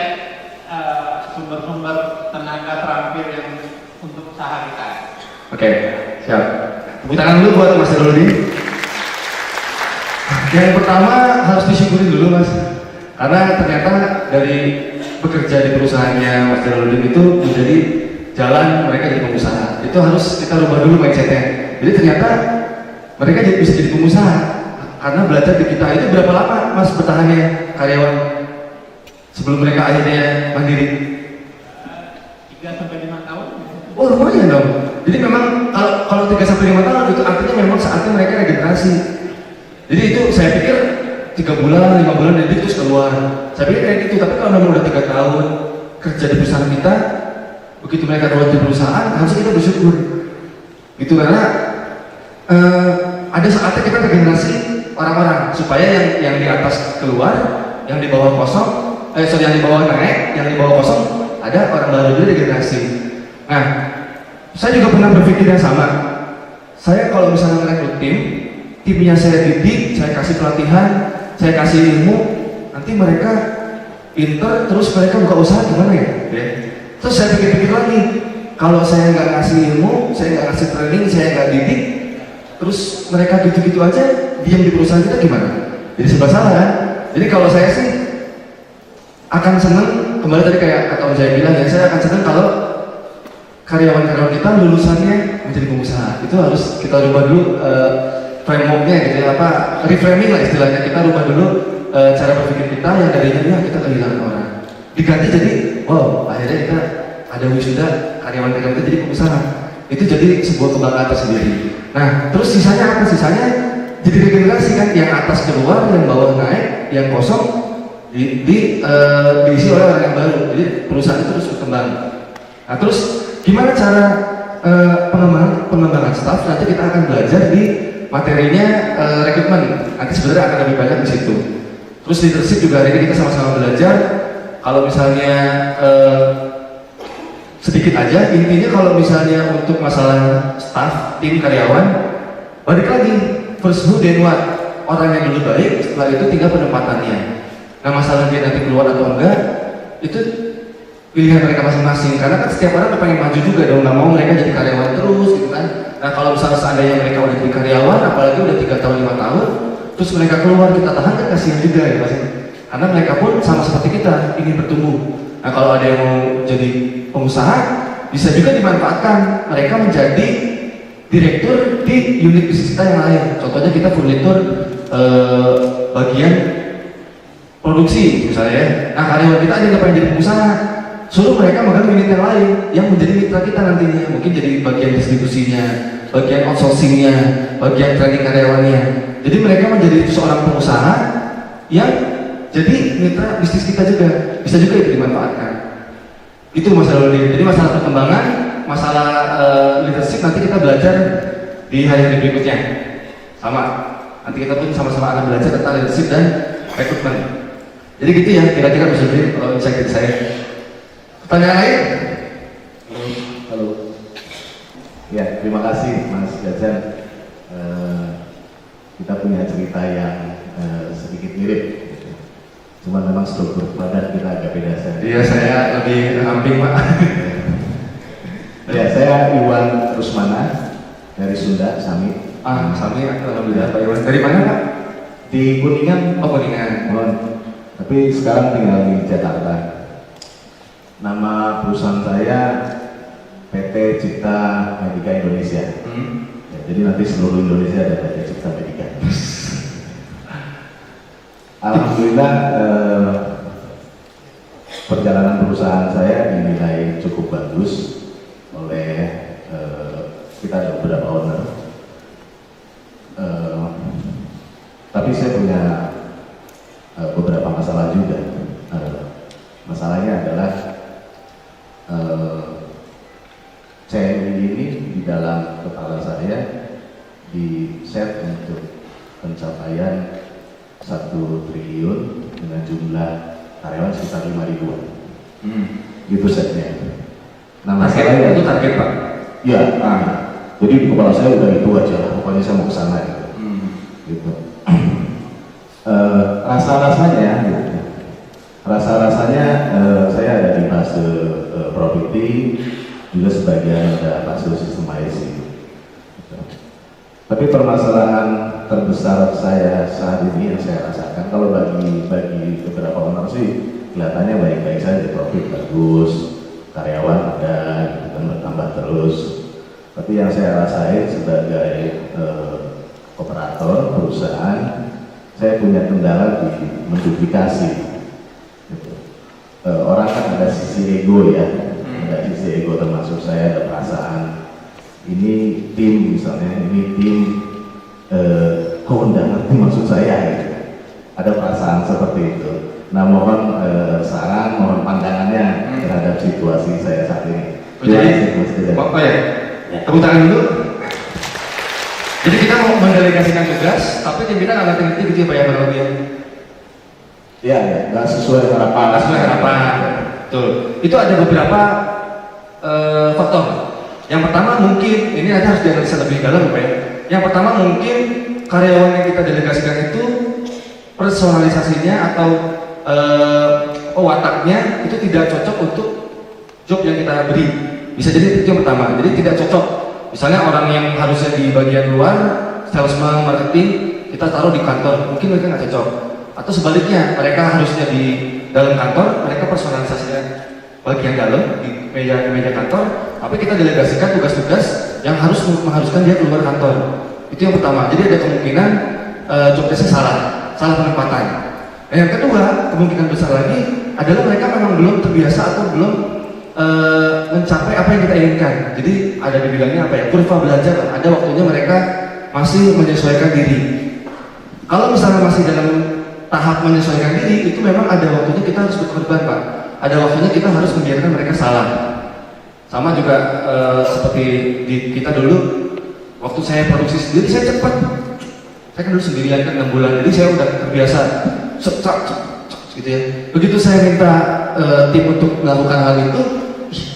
sumber-sumber tenaga terampil yang untuk usaha kita. Oke, siap. Tepuk tangan dulu buat Mas Jaludin. Yang pertama harus disyukuri dulu mas, karena ternyata dari bekerja di perusahaannya Mas Jaludin itu menjadi jalan mereka jadi pengusaha. Itu harus kita rubah dulu mindsetnya. Jadi ternyata mereka bisa jadi pengusaha karena belajar di kita. Itu berapa lama mas bertahannya karyawan sebelum mereka akhirnya mandiri? 3-5 tahun. Oh lumayan dong. Jadi memang kalau 3-5 tahun itu artinya memang saatnya mereka regenerasi. Jadi itu saya pikir 3 bulan, 5 bulan jadi terus keluar. Saya pikir kayak gitu. Tapi kalau memang udah 3 tahun kerja di perusahaan kita, begitu mereka keluar di perusahaan, harusnya kita bersyukur. Gitu karena ada saatnya kita regenerasi orang-orang supaya yang di atas keluar, yang di bawah kosong, yang di bawah naik, yang di bawah kosong ada orang baru juga regenerasi. Nah, saya juga pernah berpikir yang sama. Saya kalau misalnya merekrut timnya saya didik, saya kasih pelatihan, saya kasih ilmu, nanti mereka pinter, terus mereka buka usaha gimana ya? Terus saya pikir-pikir lagi, kalau saya nggak ngasih ilmu, saya nggak ngasih training, saya nggak didik, terus mereka gitu-gitu aja diam di perusahaan kita gimana? Jadi serba salah kan? Jadi kalau saya sih akan senang, kembali tadi kayak kata Om Jaya bilang ya, saya akan senang kalau karyawan-karyawan kita lulusannya menjadi pengusaha. Itu harus kita rubah dulu frameworknya gitu ya, reframing lah istilahnya. Kita rubah dulu cara berpikir kita yang darinya kita kehilangan orang, diganti jadi wow akhirnya kita ada wisuda karyawan-karyawan kita jadi pengusaha. Itu jadi sebuah kebanggaan tersendiri. Nah terus sisanya apa? Sisanya jadi regenerasi kan, yang atas keluar, yang bawah naik, yang kosong diisi oleh orang yang baru. Jadi perusahaan itu terus berkembang. Nah terus gimana cara pengembangan staff? Nanti kita akan belajar di materinya rekrutmen. Nanti sebenarnya akan lebih banyak di situ. Terus leadership juga hari ini kita sama-sama belajar. Kalau misalnya sedikit aja, intinya kalau misalnya untuk masalah staff, tim karyawan, balik lagi first who then what. Orang yang dulu baik, setelah itu tinggal penempatannya. Nah masalah dia nanti keluar atau enggak, itu pilihan mereka masing-masing. Karena kan setiap orang pengen maju juga dong, nggak mau mereka jadi karyawan terus gitu kan. Nah kalau misalnya seandainya mereka udah jadi karyawan, apalagi udah 3 tahun 5 tahun, terus mereka keluar kita tahan kan kasihan juga ya pasti. Karena mereka pun sama seperti kita ingin bertumbuh. Nah kalau ada yang mau jadi pengusaha, bisa juga dimanfaatkan mereka menjadi direktur di unit bisnis kita yang lain. Contohnya kita furnitur bagian produksi misalnya. Nah karyawan kita ada yang pengen jadi pengusaha, suruh mereka magang unit yang lain yang menjadi mitra kita nantinya. Mungkin jadi bagian distribusinya, bagian outsourcingnya, bagian training karyawannya. Jadi mereka menjadi seorang pengusaha yang jadi mitra bisnis kita juga. Bisa juga itu dimanfaatkan. Itu masalah leadership. Jadi masalah perkembangan, masalah leadership nanti kita belajar di hari berikutnya. Sama. Nanti kita pun sama-sama akan belajar tentang leadership dan rekrutmen. Jadi gitu ya, kira-kira bisa beri insight saya. Pertanyaan lain? Halo. Ya, terima kasih Mas Jajan. Kita punya cerita yang sedikit mirip. Cuma memang struktur badan kita agak beda saja. Iya, saya lebih ramping Pak. Ya, saya Iwan Rusmana dari Sunda, Sami. Sami, alhamdulillah Pak Iwan. Dari mana Pak? Di Kuningan. Oh Kuningan. Tapi sekarang tinggal di Jakarta. Nama perusahaan saya PT Cipta Medica Indonesia. Ya, jadi nanti seluruh Indonesia ada PT Cipta Medica. Alhamdulillah perjalanan perusahaan saya dinilai cukup bagus oleh kita ada beberapa owner. Tapi saya punya beberapa masalah juga. Masalahnya adalah CMI ini dalam kepala saya di set untuk pencapaian 1 triliun dengan jumlah karyawan sekitar 5 ribuan. Gitu setnya. Nah, masalahnya itu target Pak. ya, jadi di kepala saya udah itu aja, pokoknya saya mau ke sana gitu. Gitu. Rasa-rasanya saya ada di fase properti, juga sebagian ada fase sistem IC. Gitu. Tapi permasalahan terbesar saya saat ini yang saya rasakan, kalau bagi beberapa owner sih kelihatannya baik-baik saja, profit bagus, karyawan ada, gitu kan, bertambah terus. Tapi yang saya rasain sebagai operator perusahaan, saya punya kendala di menduplikasi. Gitu. Orang kan ada sisi ego ya, ada sisi ego, termasuk saya ada perasaan ini tim misalnya, ini tim kok nggak ngerti maksud saya gitu. Ada perasaan seperti itu. Nah, mohon saran, mohon pandangannya terhadap situasi saya saat ini. Jadi, oh ya, tepuk tangan dulu. Jadi kita mau mendelegasikan tugas, tapi tim kita nggak ngerti gitu ya Pak ya, berlebihan. Iya, ya, nggak sesuai harapan. Nggak sesuai harapan. Betul. Itu ada beberapa faktor. Yang pertama mungkin, ini nanti harus dianalisa lebih dalam Pak ya. Yang pertama mungkin karyawan yang kita delegasikan itu personalisasinya atau wataknya itu tidak cocok untuk job yang kita beri. Bisa jadi itu yang pertama. Jadi tidak cocok. Misalnya orang yang harusnya di bagian luar, salesman, marketing, kita taruh di kantor, mungkin mereka nggak cocok. Atau sebaliknya, mereka harusnya di dalam kantor, mereka personalisasinya bagian dalam di meja kantor, tapi kita delegasikan tugas-tugas yang mengharuskan dia keluar kantor. Itu yang pertama. Jadi ada kemungkinan job desk-nya salah penempatan. Dan yang kedua, kemungkinan besar lagi adalah mereka memang belum terbiasa atau belum mencapai apa yang kita inginkan. Jadi ada dibilangnya apa ya, kurva belajar. Ada waktunya mereka masih menyesuaikan diri. Kalau misalnya masih dalam tahap menyesuaikan diri, itu memang ada waktunya kita harus berkorban Pak. Ada waktunya kita harus membiarkan mereka salah. Sama juga seperti di kita dulu, waktu saya produksi sendiri saya cepat. Saya kan dulu sendirian kan 6 bulan, jadi saya udah terbiasa gitu ya. Begitu saya minta tim untuk melakukan hal itu,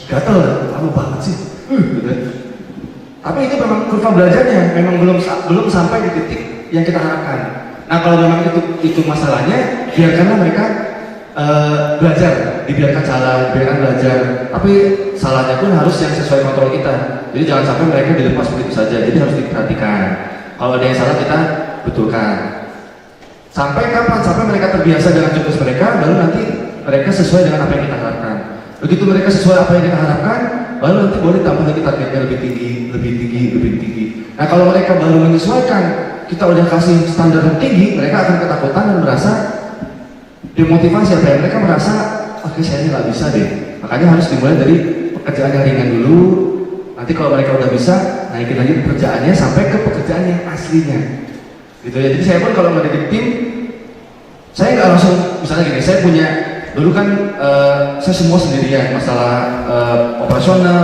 gatel, lama banget sih. Gitu. Tapi itu memang kurva belajarnya, memang belum sampai di titik yang kita harapkan. Nah kalau memang itu masalahnya, biarkanlah mereka belajar, dibiarkan salah, dibiarkan belajar. Tapi salahnya pun harus yang sesuai kontrol kita. Jadi jangan sampai mereka dilepas begitu saja. Jadi harus diperhatikan. Kalau ada yang salah kita betulkan. Sampai kapan? Sampai mereka terbiasa dengan job desk mereka, baru nanti mereka sesuai dengan apa yang kita harapkan. Begitu mereka sesuai apa yang kita harapkan, baru nanti boleh tambah lagi targetnya lebih tinggi. Nah kalau mereka baru menyesuaikan, kita udah kasih standar yang tinggi, mereka akan ketakutan dan merasa demotivasi. Apa ya? Mereka merasa, oke saya ini nggak bisa deh. Makanya harus dimulai dari pekerjaan yang ringan dulu. Nanti kalau mereka udah bisa, naikin lagi pekerjaannya sampai ke pekerjaan yang aslinya. Gitu ya. Jadi saya pun kalau mendidik tim, saya nggak langsung, misalnya gini, saya punya dulu kan saya semua sendirian, masalah operasional,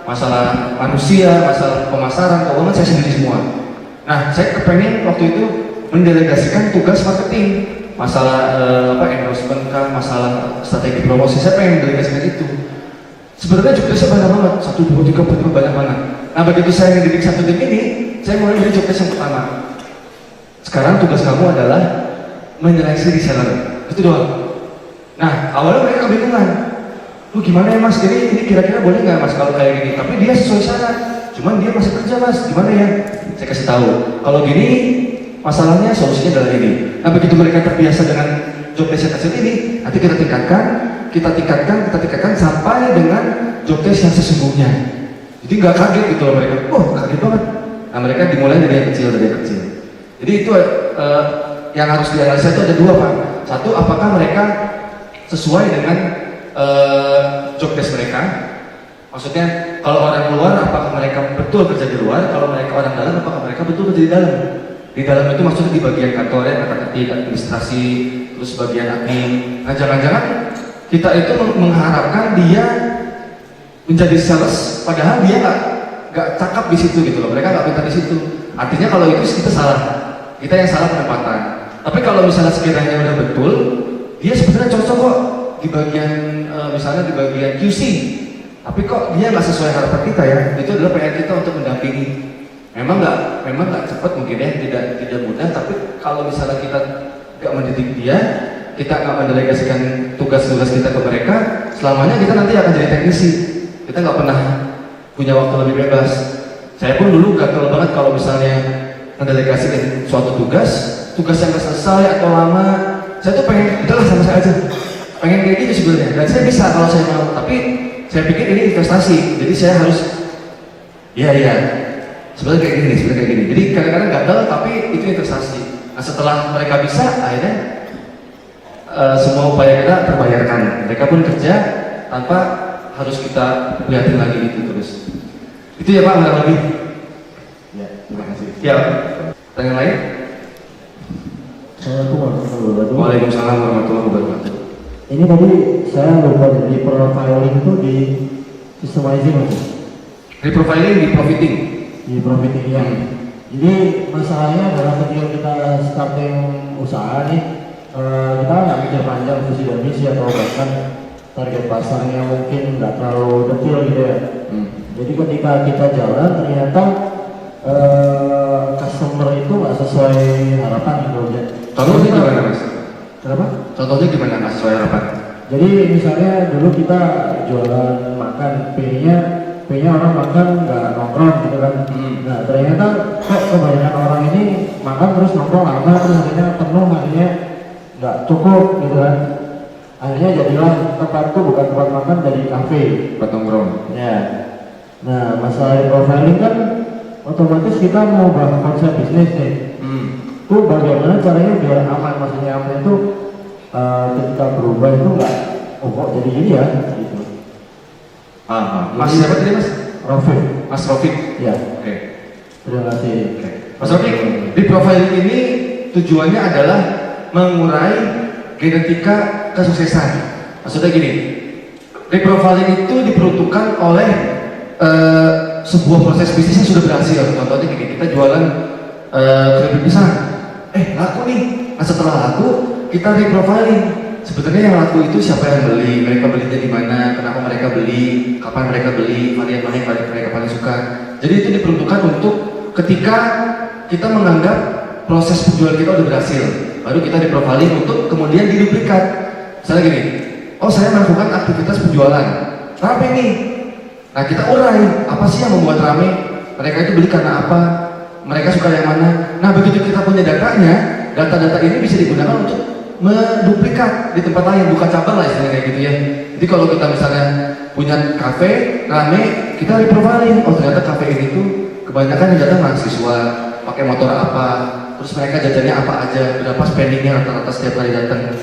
masalah manusia, masalah pemasaran, keuangan saya sendiri semua. Nah, saya kepengen waktu itu mendelegasikan tugas marketing, masalah endorsement kan, masalah strategi promosi, saya pengen mendelegasikan itu. Sebenarnya job desk banyak banget, 1, 2, 3, 4, 5 banyak banget. Nah, begitu saya mendidik satu tim ini, saya mulai dari job desk yang pertama. Sekarang tugas kamu adalah menyeleksi reseller, itu doang. Nah, awalnya mereka kebingungan. Lu gimana ya Mas, ini kira-kira boleh nggak Mas kalau kayak gini? Tapi dia sesuai syarat, cuman dia masih kerja Mas, gimana ya? Saya kasih tahu, kalau gini masalahnya solusinya adalah ini. Nah, begitu mereka terbiasa dengan job desk yang kecil ini, nanti kita tingkatkan sampai dengan job desk yang sesungguhnya. Jadi nggak kaget gitu loh mereka, kaget banget. Nah, mereka dimulai dari yang kecil. Jadi itu yang harus dianalisa itu ada dua Pak. Satu, apakah mereka sesuai dengan job desk mereka? Maksudnya kalau orang luar, apakah mereka betul kerja di luar? Kalau mereka orang dalam, apakah mereka betul kerja di dalam? Di dalam itu maksudnya di bagian kantor ya, kata-kata administrasi, terus bagian admin. Nah, jangan-jangan kita itu mengharapkan dia menjadi sales, padahal dia cakap di situ gitu loh, mereka nggak pintar di situ. Artinya kalau itu kita salah, kita yang salah penempatan. Tapi kalau misalnya sekiranya udah betul, dia sebenarnya cocok kok di bagian misalnya di bagian QC, tapi kok dia nggak sesuai harapan kita ya, itu adalah PR kita untuk mendampingi. Memang nggak cepat mungkin ya, tidak mudah, tapi kalau misalnya kita nggak mendidik dia, kita nggak mendelegasikan tugas-tugas kita ke mereka, selamanya kita nanti akan jadi teknisi. Kita nggak pernah punya waktu lebih bebas. Saya pun dulu gagal banget kalau misalnya mendelegasikan suatu tugas yang nggak selesai atau lama. Saya tuh pengen, udahlah sama saya aja, pengen kayak gitu sebenarnya. Dan saya bisa kalau saya mau, tapi saya pikir ini investasi, jadi saya harus, iya, sebenarnya kayak gini. Jadi kadang-kadang gagal, tapi itu investasi. Nah setelah mereka bisa, akhirnya semua upaya kita terbayarkan. Mereka pun kerja tanpa harus kita lihatin lagi gitu terus. Itu ya Pak, nggak lebih. Ya, terima kasih. Ya, tanya lain? Assalamualaikum warahmatullahi wabarakatuh. Waalaikumsalam warahmatullahi wabarakatuh. Ini tadi saya lupa di profiling itu di systemizing mas. Reprofiling di profiting. Di profiting ya. Jadi masalahnya adalah ketika kita starting usaha nih, kita nggak mikir panjang visi dan misi atau bahkan target pasarnya mungkin nggak terlalu detail gitu ya. Jadi ketika kita jalan ternyata customer itu nggak sesuai harapan gitu. Contohnya gimana Mas? Kenapa? Contohnya gimana Mas sesuai harapan? Jadi misalnya dulu kita jualan makan, P-nya orang makan nggak nongkrong gitu kan. Nah ternyata kok kebanyakan orang ini makan terus nongkrong lama, terus akhirnya penuh, akhirnya nggak cukup gitu kan. Akhirnya jadilah tempat itu bukan tempat makan, jadi kafe. Tempat nongkrong. Ya. Nah masalah profiling kan otomatis kita mau bahas konsep bisnis nih. Itu bagaimana caranya biar aman, maksudnya aman itu ketika berubah itu nggak kok jadi gini ya gitu. Mas siapa tadi Mas? Rofik. Mas Rofik. Ya. Oke. Terima kasih. Mas Rofik, di profiling ini tujuannya adalah mengurai genetika kesuksesan. Maksudnya gini, reprofiling itu diperuntukkan oleh sebuah proses bisnis yang sudah berhasil. Contohnya gini, kita jualan keripik pisang, laku nih. Nah setelah laku, kita reprofiling. Sebetulnya yang laku itu siapa yang beli, mereka belinya di mana, kenapa mereka beli, kapan mereka beli, varian mana yang mereka paling suka. Jadi itu diperuntukkan untuk ketika kita menganggap proses penjualan kita udah berhasil, baru kita diprofiling untuk kemudian diduplikat. Misalnya gini, oh saya melakukan aktivitas penjualan, rame nih. Nah kita urai, apa sih yang membuat rame? Mereka itu beli karena apa? Mereka suka yang mana? Nah begitu kita punya datanya, data-data ini bisa digunakan untuk menduplikat di tempat lain, buka cabang lah istilahnya kayak gitu ya. Jadi kalau kita misalnya punya kafe rame, kita reprofiling. Oh ternyata kafe ini tuh kebanyakan yang datang mahasiswa, pakai motor apa, terus mereka jajannya apa aja, berapa spendingnya rata-rata setiap kali datang.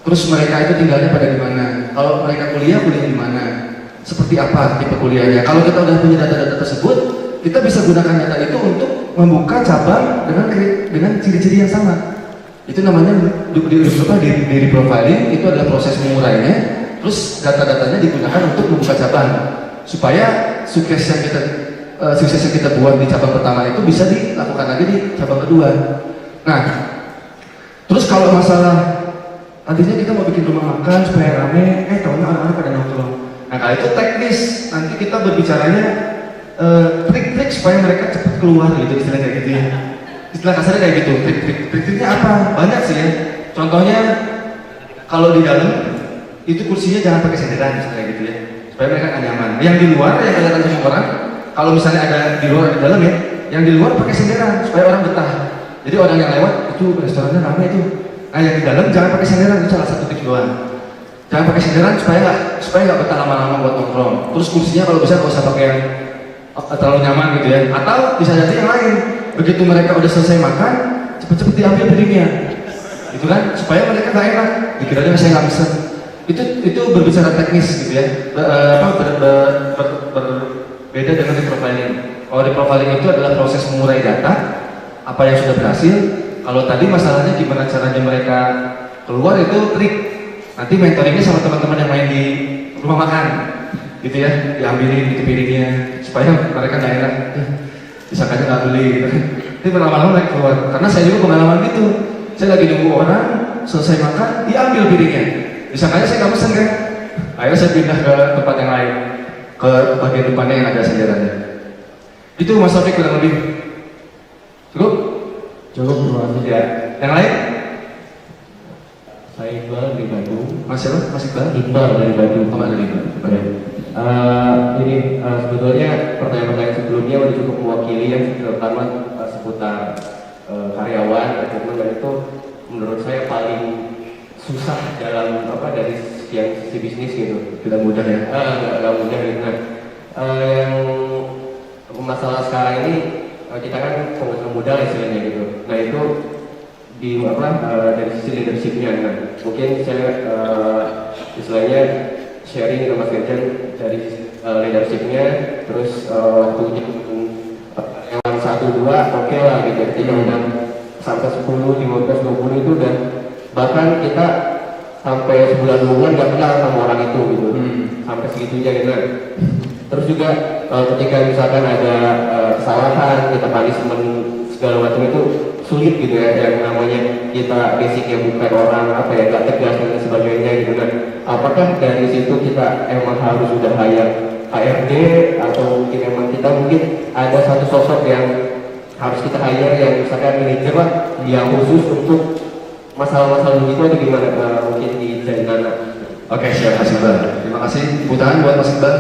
Terus mereka itu tinggalnya pada di mana? Kalau mereka kuliah di mana? Seperti apa tipe kuliahnya? Kalau kita udah punya data-data tersebut, kita bisa gunakan data itu untuk membuka cabang dengan ciri-ciri yang sama. Itu namanya di reprofiling, itu adalah proses mengurainya, terus data-datanya digunakan untuk membuka cabang supaya sukses yang kita buat di cabang pertama itu bisa dilakukan lagi di cabang kedua. Nah, terus kalau masalah nantinya kita mau bikin rumah makan supaya rame, tahunya anak-anak pada nongkrong. Nah, kalau itu teknis, nanti kita berbicaranya trik-trik supaya mereka cepat keluar gitu, istilahnya kayak gitu ya. Istilah kasarnya kayak gitu, trik-triknya apa? Banyak sih ya. Contohnya kalau di dalam itu kursinya jangan pakai senderan misalnya gitu ya, supaya mereka nggak nyaman. Yang di luar yang kelihatan semua orang, kalau misalnya ada di luar di dalam ya, yang di luar pakai senderan supaya orang betah. Jadi orang yang lewat itu restorannya ramai itu. Nah yang di dalam jangan pakai senderan, itu salah satu trik doang. Jangan pakai senderan supaya nggak betah lama-lama buat nongkrong. Terus kursinya kalau bisa nggak usah pakai yang terlalu nyaman gitu ya. Atau bisa jadi yang lain. Begitu mereka udah selesai makan, cepet-cepet diambil piringnya, gitu kan? Supaya mereka nggak enak. Dikiranya saya nggak bisa. Itu berbicara teknis gitu ya. Berbeda dengan reprofiling. Kalau reprofiling itu adalah proses mengurai data, apa yang sudah berhasil. Kalau tadi masalahnya gimana caranya mereka keluar, itu trik. Nanti mentoringnya sama teman-teman yang main di rumah makan. gitu ya, diambilin gitu piringnya supaya mereka nggak enak, disangkanya nggak beli gitu. Tapi lama-lama mereka keluar, karena saya juga pengalaman gitu. Saya lagi nunggu orang selesai makan, diambil piringnya, disangkanya saya nggak pesen kan. Akhirnya saya pindah ke tempat yang lain, ke bagian depannya yang ada senderanya. Itu Mas Taufik kurang lebih. Cukup? Cukup, terima kasih. Ya. Yang lain? Saya Iqbal dari Bandung. Mas siapa? Mas Iqbal? Iqbal dari Bandung. Oh, dari Bandung. Ini sebetulnya pertanyaan-pertanyaan sebelumnya sudah cukup mewakili yang terutama seputar karyawan, rekrutmen, dan itu menurut saya paling susah dalam dari sisi bisnis gitu. Tidak mudah ya? Nggak mudah gitu. Yang masalah sekarang ini kita kan pengusaha modal istilahnya gitu. Nah itu di dari sisi leadershipnya, nah, mungkin saya istilahnya sharing ke Mas Ganjar dari leadershipnya, terus waktunya yang 1-2 oke lah gitu, ketika udah sampai 10, 15, 20 itu udah bahkan kita sampai sebulan 2 bulan nggak kenal sama orang itu gitu, sampai segitunya gitu. Terus juga ketika misalkan ada kesalahan, kita punishment segala macam itu sulit gitu ya, yang namanya kita basicnya bukan orang gak tegas dan sebagainya gitu kan. Apakah dari situ kita emang harus sudah hire HRD, atau mungkin emang kita ada satu sosok yang harus kita hire yang misalkan manajer lah, yang khusus untuk masalah-masalah begitu, atau gimana mungkin di Zainana? Oke, siap Mas Iqbal. Terima kasih. Tepuk tangan buat Mas Iqbal.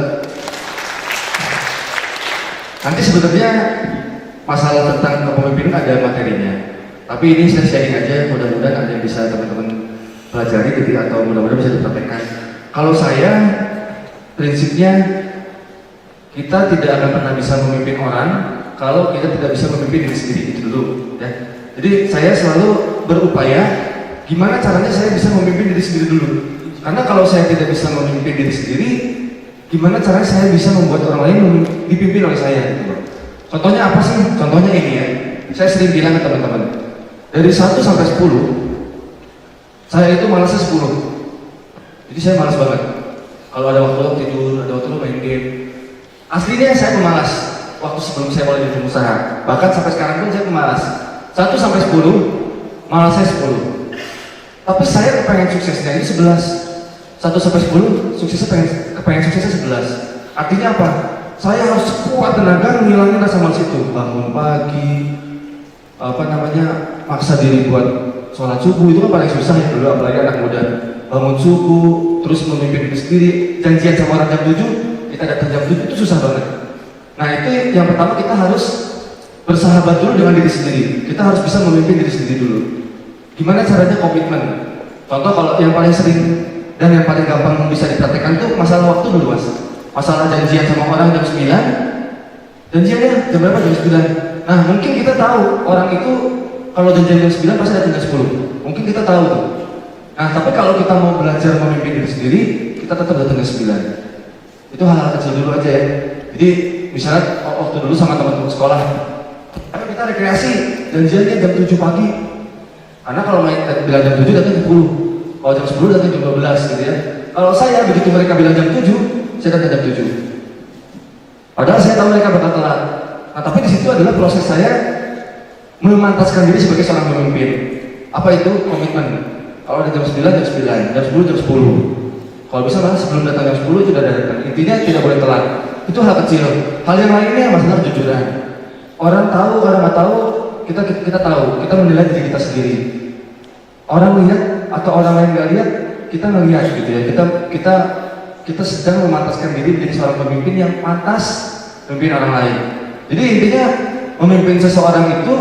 Nanti sebenarnya masalah tentang kepemimpinan ada materinya, tapi ini saya sharing aja, mudah-mudahan ada yang bisa teman-teman pelajari gitu, atau mudah-mudahan bisa dipraktekkan. Kalau saya, prinsipnya kita tidak akan pernah bisa memimpin orang kalau kita tidak bisa memimpin diri sendiri, itu dulu ya. Jadi saya selalu berupaya gimana caranya saya bisa memimpin diri sendiri dulu, karena kalau saya tidak bisa memimpin diri sendiri, gimana caranya saya bisa membuat orang lain dipimpin oleh saya gitu. Contohnya apa sih? Contohnya ini ya, saya sering bilang ke teman-teman, dari 1 sampai 10, saya itu malasnya 10. Jadi saya malas banget. Kalau ada waktu tidur, ada waktu main game. Aslinya saya pemalas waktu sebelum saya mulai jadi pengusaha. Bahkan sampai sekarang pun saya pemalas. 1 sampai 10, malasnya 10. Tapi saya pengen suksesnya ini 11. 1 sampai 10, pengen suksesnya 11. Artinya apa? Saya harus kuat tenaga ngilangin rasa malas itu. Bangun pagi, maksa diri buat sholat subuh, itu kan paling susah ya dulu, apalagi anak muda. Bangun subuh, terus memimpin diri sendiri, janjian sama orang jam 7, kita datang jam 7, itu susah banget. Nah itu yang pertama, kita harus bersahabat dulu dengan diri sendiri. Kita harus bisa memimpin diri sendiri dulu. Gimana caranya? Komitmen. Contoh kalau yang paling sering dan yang paling gampang bisa dipraktekkan itu masalah waktu dulu Mas. Masalah janjian sama orang jam 9, janjiannya jam berapa? Jam 9. Nah mungkin kita tahu orang itu kalau janjian jam 9 pasti datang jam 10. Mungkin kita tahu tuh. Nah tapi kalau kita mau belajar memimpin diri sendiri, kita tetap datang jam 9. Itu hal-hal kecil dulu aja ya. Jadi misalnya waktu dulu sama teman-teman sekolah, ayo kita rekreasi, janjiannya jam 7 pagi. Karena kalau bilang jam 7 datang jam 10. Kalau jam 10 datang jam 12 gitu ya. Kalau saya begitu mereka bilang jam 7, saya datang jam 7. Padahal saya tahu mereka bakal telat. Nah, tapi di situ adalah proses saya memantaskan diri sebagai seorang pemimpin. Apa itu? Komitmen. Kalau ada jam 9, jam 9, jam 10, jam 10. Kalau bisa malah sebelum datang jam 10 itu sudah datang. Intinya tidak boleh telat. Itu hal kecil. Hal yang lainnya masalah kejujuran. Orang tahu, orang nggak tahu, kita tahu. Kita menilai diri kita sendiri. Orang lihat atau orang lain nggak lihat, kita ngelihat gitu ya. Kita sedang memantaskan diri menjadi seorang pemimpin yang pantas memimpin orang lain. Jadi intinya memimpin seseorang itu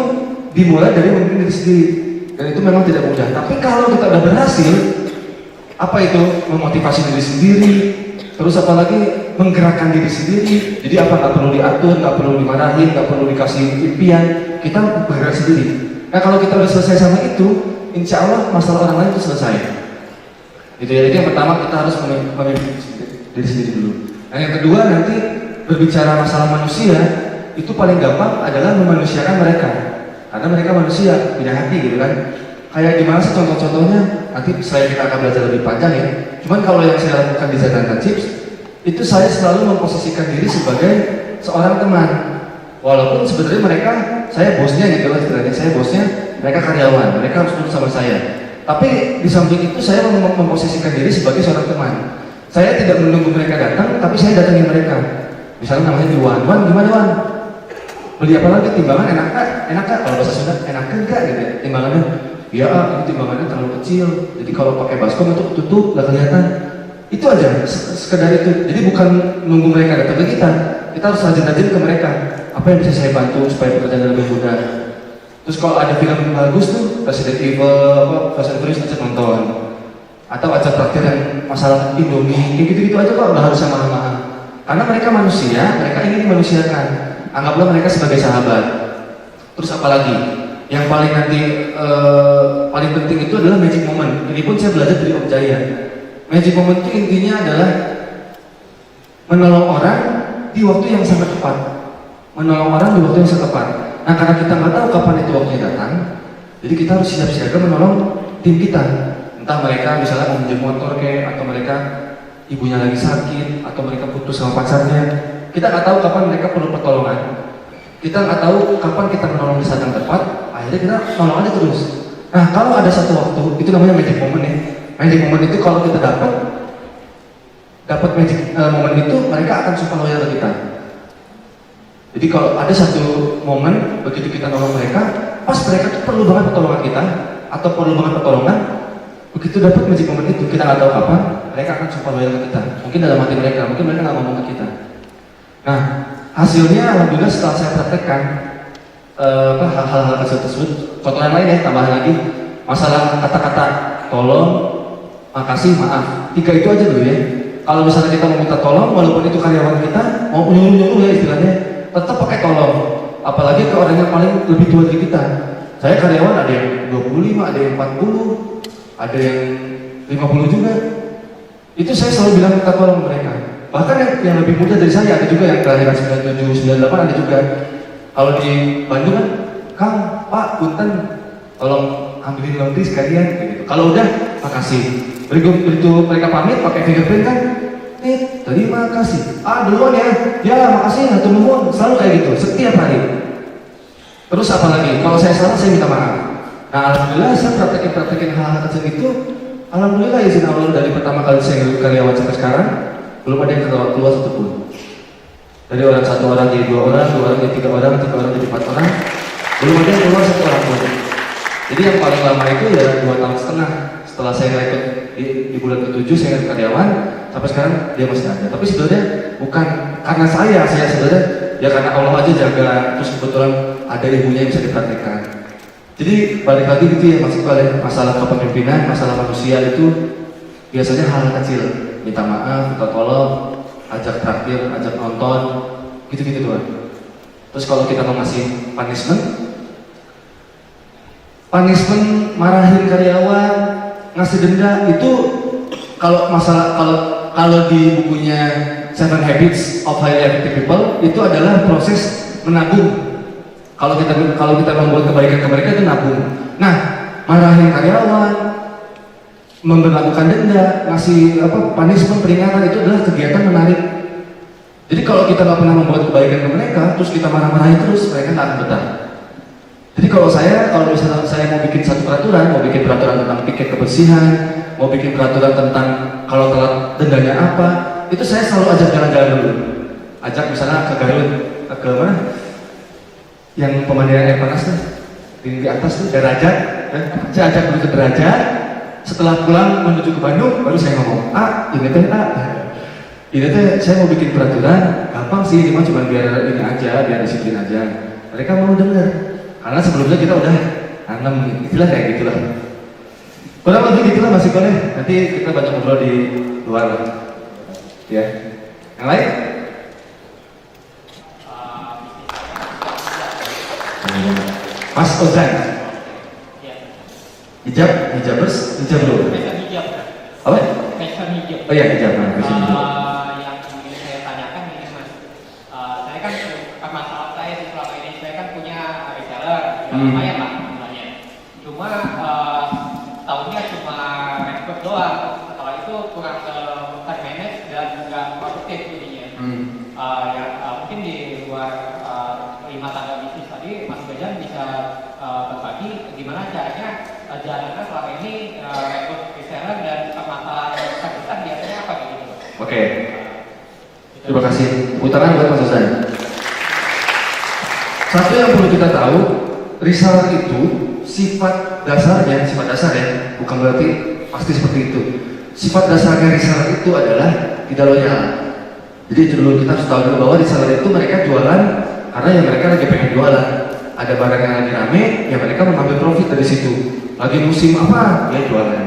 dimulai dari memimpin diri sendiri, dan itu memang tidak mudah. Tapi kalau kita udah berhasil, apa itu? Memotivasi diri sendiri, terus apalagi menggerakkan diri sendiri. Jadi apa? Nggak perlu diatur, nggak perlu dimarahin, nggak perlu dikasih impian, kita bergerak sendiri. Nah kalau kita udah selesai sama itu, insya Allah masalah orang lain itu selesai. Itu ya. Jadi yang pertama kita harus memimpin diri sendiri dulu. Nah yang kedua nanti berbicara masalah manusia, itu paling gampang adalah memanusiakan mereka. Karena mereka manusia, punya hati gitu kan. Kayak gimana sih contoh-contohnya? Nanti saya kita akan belajar lebih panjang ya. Cuman kalau yang saya lakukan di Zainana Chips, itu saya selalu memposisikan diri sebagai seorang teman. Walaupun sebenarnya mereka, saya bosnya gitu lah istilahnya, saya bosnya, mereka karyawan, mereka harus tunduk sama saya. Tapi di samping itu saya memposisikan diri sebagai seorang teman. Saya tidak menunggu mereka datang, tapi saya datangin mereka. Misalnya namanya Iwan, Wan gimana Wan? Beli apa lagi? Timbangan enak kak? Enak kak? Kalau bahasa Sunda enakan kak gitu ya? Timbangannya? Iya ini timbangannya terlalu kecil, jadi kalau pakai baskom itu tutup, gak kelihatan. Itu aja, sekedar itu. Jadi bukan nunggu mereka datang ke kita harus rajin-rajin ke mereka. Apa yang bisa saya bantu supaya pekerjaan lebih mudah. Terus kalau ada film yang bagus tuh, Resident Evil, Fast and Furious, ajak nonton. Atau ajak traktir yang masalah Indomie, kayak gitu-gitu aja kok, nggak harus yang mahal-mahal. Karena mereka manusia, mereka ingin dimanusiakan. Anggaplah mereka sebagai sahabat. Terus apalagi? Yang paling nanti paling penting itu adalah magic moment. Ini pun saya belajar dari Om Jaya. Magic moment itu intinya adalah menolong orang di waktu yang sangat tepat. Menolong orang di waktu yang sangat tepat. Nah karena kita nggak tahu kapan itu waktunya datang, jadi kita harus siap siaga menolong tim kita. Entah mereka misalnya mau minjem motor kayak, atau mereka ibunya lagi sakit, atau mereka putus sama pacarnya. Kita nggak tahu kapan mereka perlu pertolongan. Kita nggak tahu kapan kita menolong di saat yang tepat. Akhirnya kita nolong aja terus. Nah kalau ada satu waktu, itu namanya magic moment ya. Magic moment itu kalau kita dapat magic moment itu, mereka akan suka loyal ke kita. Jadi kalau ada satu momen begitu kita nolong mereka, pas mereka tuh perlu banget pertolongan kita atau perlu banget pertolongan, begitu dapat magic moment itu kita nggak tahu kapan, mereka akan suka loyal ke kita. Mungkin dalam hati mereka, mungkin mereka nggak ngomong ke kita. Nah hasilnya alhamdulillah setelah saya praktekkan hal-hal kecil tersebut, contoh yang lain ya, tambahan lagi masalah kata-kata tolong, makasih, maaf, 3 itu aja dulu ya. Kalau misalnya kita mau minta tolong, walaupun itu karyawan kita mau nyuruh-nyuruh ya istilahnya, tetap pakai tolong. Apalagi ke orang yang paling lebih tua dari kita. Saya karyawan ada yang 25, ada yang 40, ada yang 50 juga. Itu saya selalu bilang minta tolong mereka. Bahkan yang lebih muda dari saya ada juga yang kelahiran 97, 98 ada juga. Kalau di Bandung kan, Kang, Pak, Punten, tolong ambilin laundry sekalian. Gitu. Kalau udah, makasih. Begitu mereka pamit pakai fingerprint kan, terima kasih. Duluan ya makasih, hatur nuhun. Selalu kayak gitu, setiap hari. Terus apa lagi? Kalau saya salah, saya minta maaf. Nah, alhamdulillah saya praktekin hal-hal kecil itu. Alhamdulillah izin Allah dari pertama kali saya karyawan sampai sekarang, belum ada yang keluar satupun. Dari orang 1 orang jadi 2 orang, 2 orang jadi 3 orang, 3 orang jadi 4 orang, belum ada yang keluar 1 orang pun. Jadi yang paling lama itu ya 2,5 tahun. Setelah saya rekrut di bulan ke-7 saya rekrut karyawan, sampai sekarang dia masih ada. Tapi sebenarnya bukan karena saya sebenarnya ya karena Allah aja jaga, terus kebetulan ada ibunya yang bisa dipraktekkan. Jadi balik lagi gitu ya, maksud kalian masalah kepemimpinan, masalah manusia itu biasanya hal kecil, minta maaf, minta tolong, ajak traktir, ajak nonton, gitu-gitu doang. Terus kalau kita mau ngasih punishment, marahin karyawan, ngasih denda itu kalau kalau di bukunya 7 Habits of Highly Effective People itu adalah proses menabung. Kalau kita membuat kebaikan ke mereka itu nabung. Nah, marahin karyawan, memberlakukan denda, ngasih punishment, peringatan itu adalah kegiatan menarik. Jadi kalau kita nggak pernah membuat kebaikan ke mereka, terus kita marah-marahin terus, mereka nggak akan betah. Jadi kalau misalnya saya mau bikin satu peraturan, mau bikin peraturan tentang piket kebersihan, mau bikin peraturan tentang kalau telat dendanya apa, itu saya selalu ajak jalan-jalan dulu. Ajak misalnya ke Garut, ke mana? Yang pemandian air panas tuh, di atas tuh derajat, saya ajak dulu ke derajat. Setelah pulang menuju ke Bandung, baru saya ngomong, ini saya mau bikin peraturan, gampang sih, ini cuma biar ini aja, biar disiplin aja. Mereka mau dengar, karena sebelumnya kita udah nanam, itulah kayak gitulah. Kurang lebih gitulah masih boleh. Nanti kita banyak ngobrol di luar, ya. Yang lain? Mas Ozan, hijabers, hijab dulu. Apa? Oh iya, hijab. Yang ingin saya tanyakan ini Mas, saya kan masalah saya selama ini saya kan punya reseller, lumayan lah jumlahnya. Cuma tahunnya cuma rekrut doang. Setelah itu kurang termanage dan nggak produktif. bisnis tadi, Mas Bejan bisa berbagi gimana caranya Zanana selama ini rekrut reseller dan masalah yang besar biasanya apa gitu? Oke. Terima kasih. Putaran buat Mas Hasan. Satu yang perlu kita tahu, reseller itu sifat dasarnya, sifat dasar ya, bukan berarti pasti seperti itu. Sifat dasarnya reseller itu adalah tidak loyal. Jadi itu dulu kita harus tahu dulu bahwa reseller itu mereka jualan karena ya mereka lagi pengen jualan. Ada barang yang lagi rame, ya mereka mengambil profit dari situ. Lagi musim apa, ya jualan.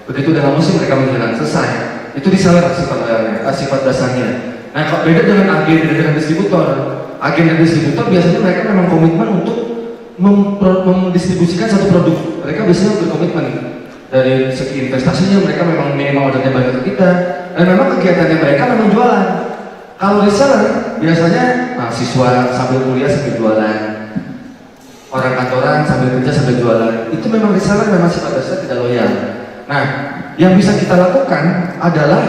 Begitu dengan musim mereka menjualan, selesai. Itu reseller sifat loyalnya, sifat dasarnya. Nah, kalau beda dengan agen, beda dengan distributor. Agen dan distributor biasanya mereka memang komitmen untuk mendistribusikan satu produk. Mereka biasanya berkomitmen dari segi investasinya mereka memang minimal ordernya banyak ke kita, dan memang kegiatannya mereka memang jualan. Kalau reseller biasanya mahasiswa sambil kuliah sambil jualan, orang kantoran sambil kerja sambil jualan. Itu memang reseller memang sifat dasar tidak loyal. Nah, yang bisa kita lakukan adalah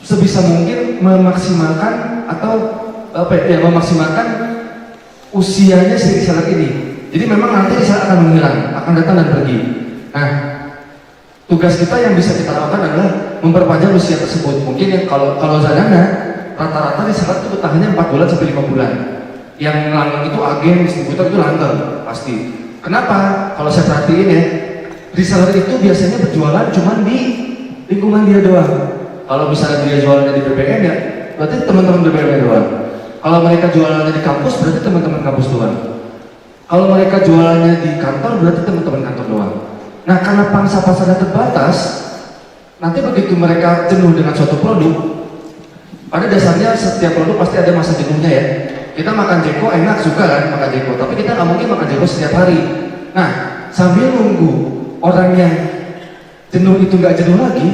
sebisa mungkin memaksimalkan atau memaksimalkan usianya si reseller ini. Jadi memang nanti reseller akan menghilang, akan datang dan pergi. Nah, tugas kita yang bisa kita lakukan adalah memperpanjang usia tersebut. Mungkin yang kalau Zanana rata-rata reseller itu bertahannya 4 bulan sampai 5 bulan. Yang langgeng itu agen, distributor itu langgeng pasti. Kenapa? Kalau saya perhatiin ya, reseller itu biasanya berjualan cuma di lingkungan dia doang. Kalau misalnya dia jualannya di BBM ya, berarti teman-teman BBM doang. Kalau mereka jualannya di kampus, berarti teman-teman kampus doang. Kalau mereka jualannya di kantor, berarti teman-teman kantor doang. Nah, karena pangsa pasarnya terbatas, nanti begitu mereka jenuh dengan suatu produk, pada dasarnya setiap produk pasti ada masa jenuhnya ya. Kita makan Jeko enak, suka kan makan Jeko, tapi kita nggak mungkin makan Jeko setiap hari. Nah, sambil nunggu orang yang jenuh itu nggak jenuh lagi,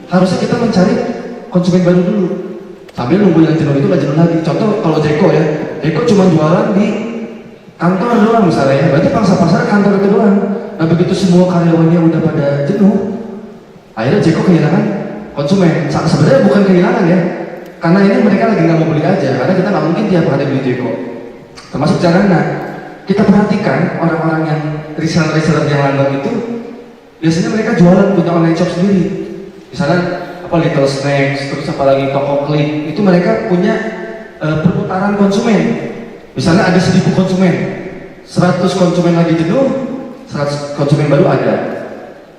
harusnya kita mencari konsumen baru dulu. Sambil nunggu yang jenuh itu nggak jenuh lagi. Contoh kalau Jeko ya, Jeko cuma jualan di kantor doang misalnya ya, berarti pangsa pasar kantor itu doang. Nah, begitu semua karyawannya udah pada jenuh, akhirnya Jeko kehilangan konsumen. Sebenarnya bukan kehilangan ya, karena ini mereka lagi nggak mau beli aja, karena kita nggak mungkin tiap hari beli Jeko. Termasuk caranya, kita perhatikan orang-orang yang reseller yang langgeng itu, biasanya mereka jualan punya online shop sendiri. Misalnya apa Little Snacks, terus apalagi toko klik, itu mereka punya perputaran konsumen. Misalnya ada 1000 konsumen, 100 konsumen lagi jenuh, 100 konsumen baru ada.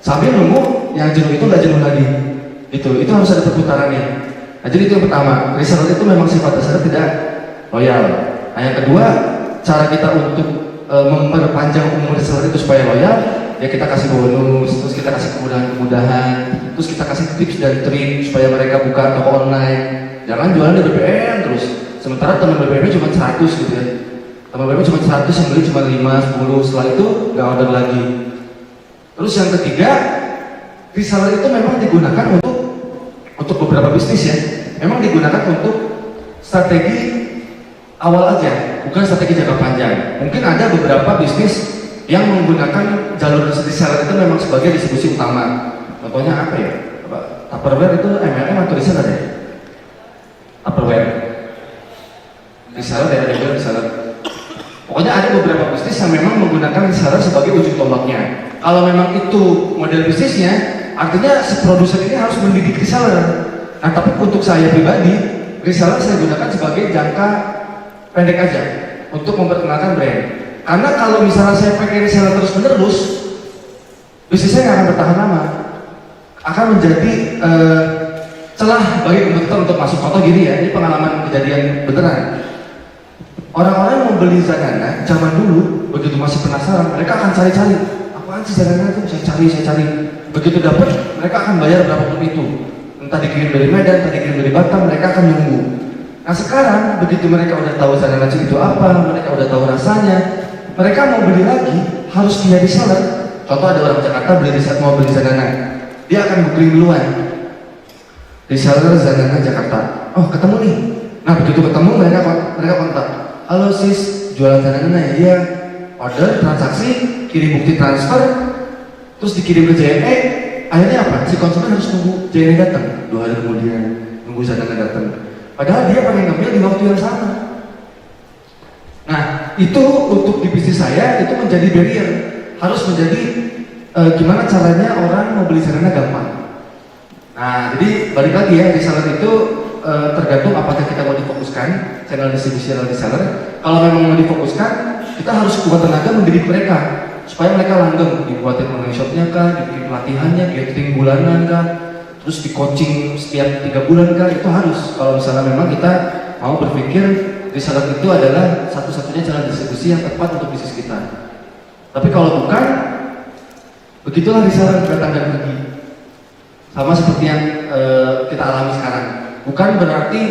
Sambil nunggu yang jenuh itu nggak jenuh lagi. Itu harus ada perputarannya. Nah, jadi itu yang pertama, reseller itu memang sifat dasarnya tidak loyal. Nah, yang kedua, cara kita untuk memperpanjang umur reseller itu supaya loyal, ya kita kasih bonus, terus kita kasih kemudahan-kemudahan, terus kita kasih tips dan trik supaya mereka buka toko online. Jangan jualan di BBM terus, sementara teman BBM cuma 100 gitu ya. Teman BBM cuma 100, yang beli cuma 5, 10, setelah itu nggak order lagi. Terus yang ketiga, reseller itu memang digunakan untuk beberapa bisnis ya, memang digunakan untuk strategi awal aja, bukan strategi jangka panjang. Mungkin ada beberapa bisnis yang menggunakan jalur reseller itu memang sebagai distribusi utama. Contohnya apa ya? Tupperware itu MLM atau reseller ya? Tupperware reseller dan ada juga reseller. Pokoknya ada beberapa bisnis yang memang menggunakan reseller sebagai ujung tombaknya. Kalau memang itu model bisnisnya, artinya si produsen ini harus mendidik reseller. Nah, tapi untuk saya pribadi, reseller saya gunakan sebagai jangka pendek aja untuk memperkenalkan brand. Karena kalau misalnya saya pakai reseller terus menerus, bisnis saya nggak akan bertahan lama, akan menjadi celah bagi kompetitor untuk masuk. Contoh gini ya, ini pengalaman kejadian beneran. Orang-orang yang mau beli Zanana zaman dulu, begitu masih penasaran, mereka akan cari-cari, apaan sih Zanana itu? Saya cari. Begitu dapat, mereka akan bayar berapapun itu. Entah dikirim dari Medan, entah dikirim dari Batam, mereka akan nunggu. Nah sekarang, begitu mereka udah tahu Zanana itu apa, mereka udah tahu rasanya, mereka mau beli lagi, harus via reseller. Contoh ada orang Jakarta mau beli Zanana, dia akan booking duluan. Reseller Zanana Jakarta, oh ketemu nih. Nah begitu ketemu, mereka kontak. Halo sis, jualan Zanana ya? Iya. Order, transaksi, kirim bukti transfer, terus dikirim ke JNE. Akhirnya apa? Si konsumen harus nunggu JNE datang 2 hari kemudian, nunggu Zanana datang. Padahal dia pengen ngambil di waktu yang sama. Nah, itu untuk di bisnis saya itu menjadi barrier, harus menjadi gimana caranya orang mau beli sarana gampang. Nah, jadi balik lagi ya, reseller itu tergantung apakah kita mau difokuskan channel distribusi atau reseller. Kalau memang mau difokuskan, kita harus kuat tenaga mendidik mereka supaya mereka langgeng, dibuatin online shopnya kah, dibikin pelatihannya, gathering bulanan kah, terus di coaching setiap 3 bulan kah, itu harus. Kalau misalnya memang kita mau berpikir reseller itu adalah satu-satunya channel distribusi yang tepat untuk bisnis kita. Tapi kalau bukan, begitulah reseller datang dan pergi. Sama seperti yang kita alami sekarang. Bukan berarti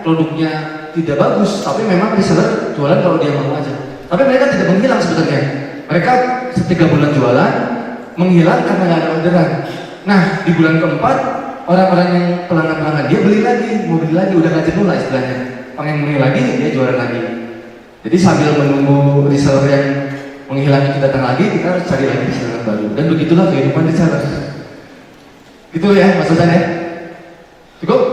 produknya tidak bagus, tapi memang reseller jualan kalau dia mau aja. Tapi mereka tidak menghilang sebenarnya. Mereka 3 bulan jualan, menghilang karena nggak ada orderan. Nah, di bulan keempat, orang-orang yang pelanggan-pelanggan dia beli lagi, mau beli lagi, udah nggak jenuh lah istilahnya. Pengen beli lagi, dia jualan lagi. Jadi sambil menunggu reseller yang menghilang itu datang lagi, kita harus cari lagi reseller baru. Dan begitulah kehidupan reseller. Gitu ya maksud saya. Cukup?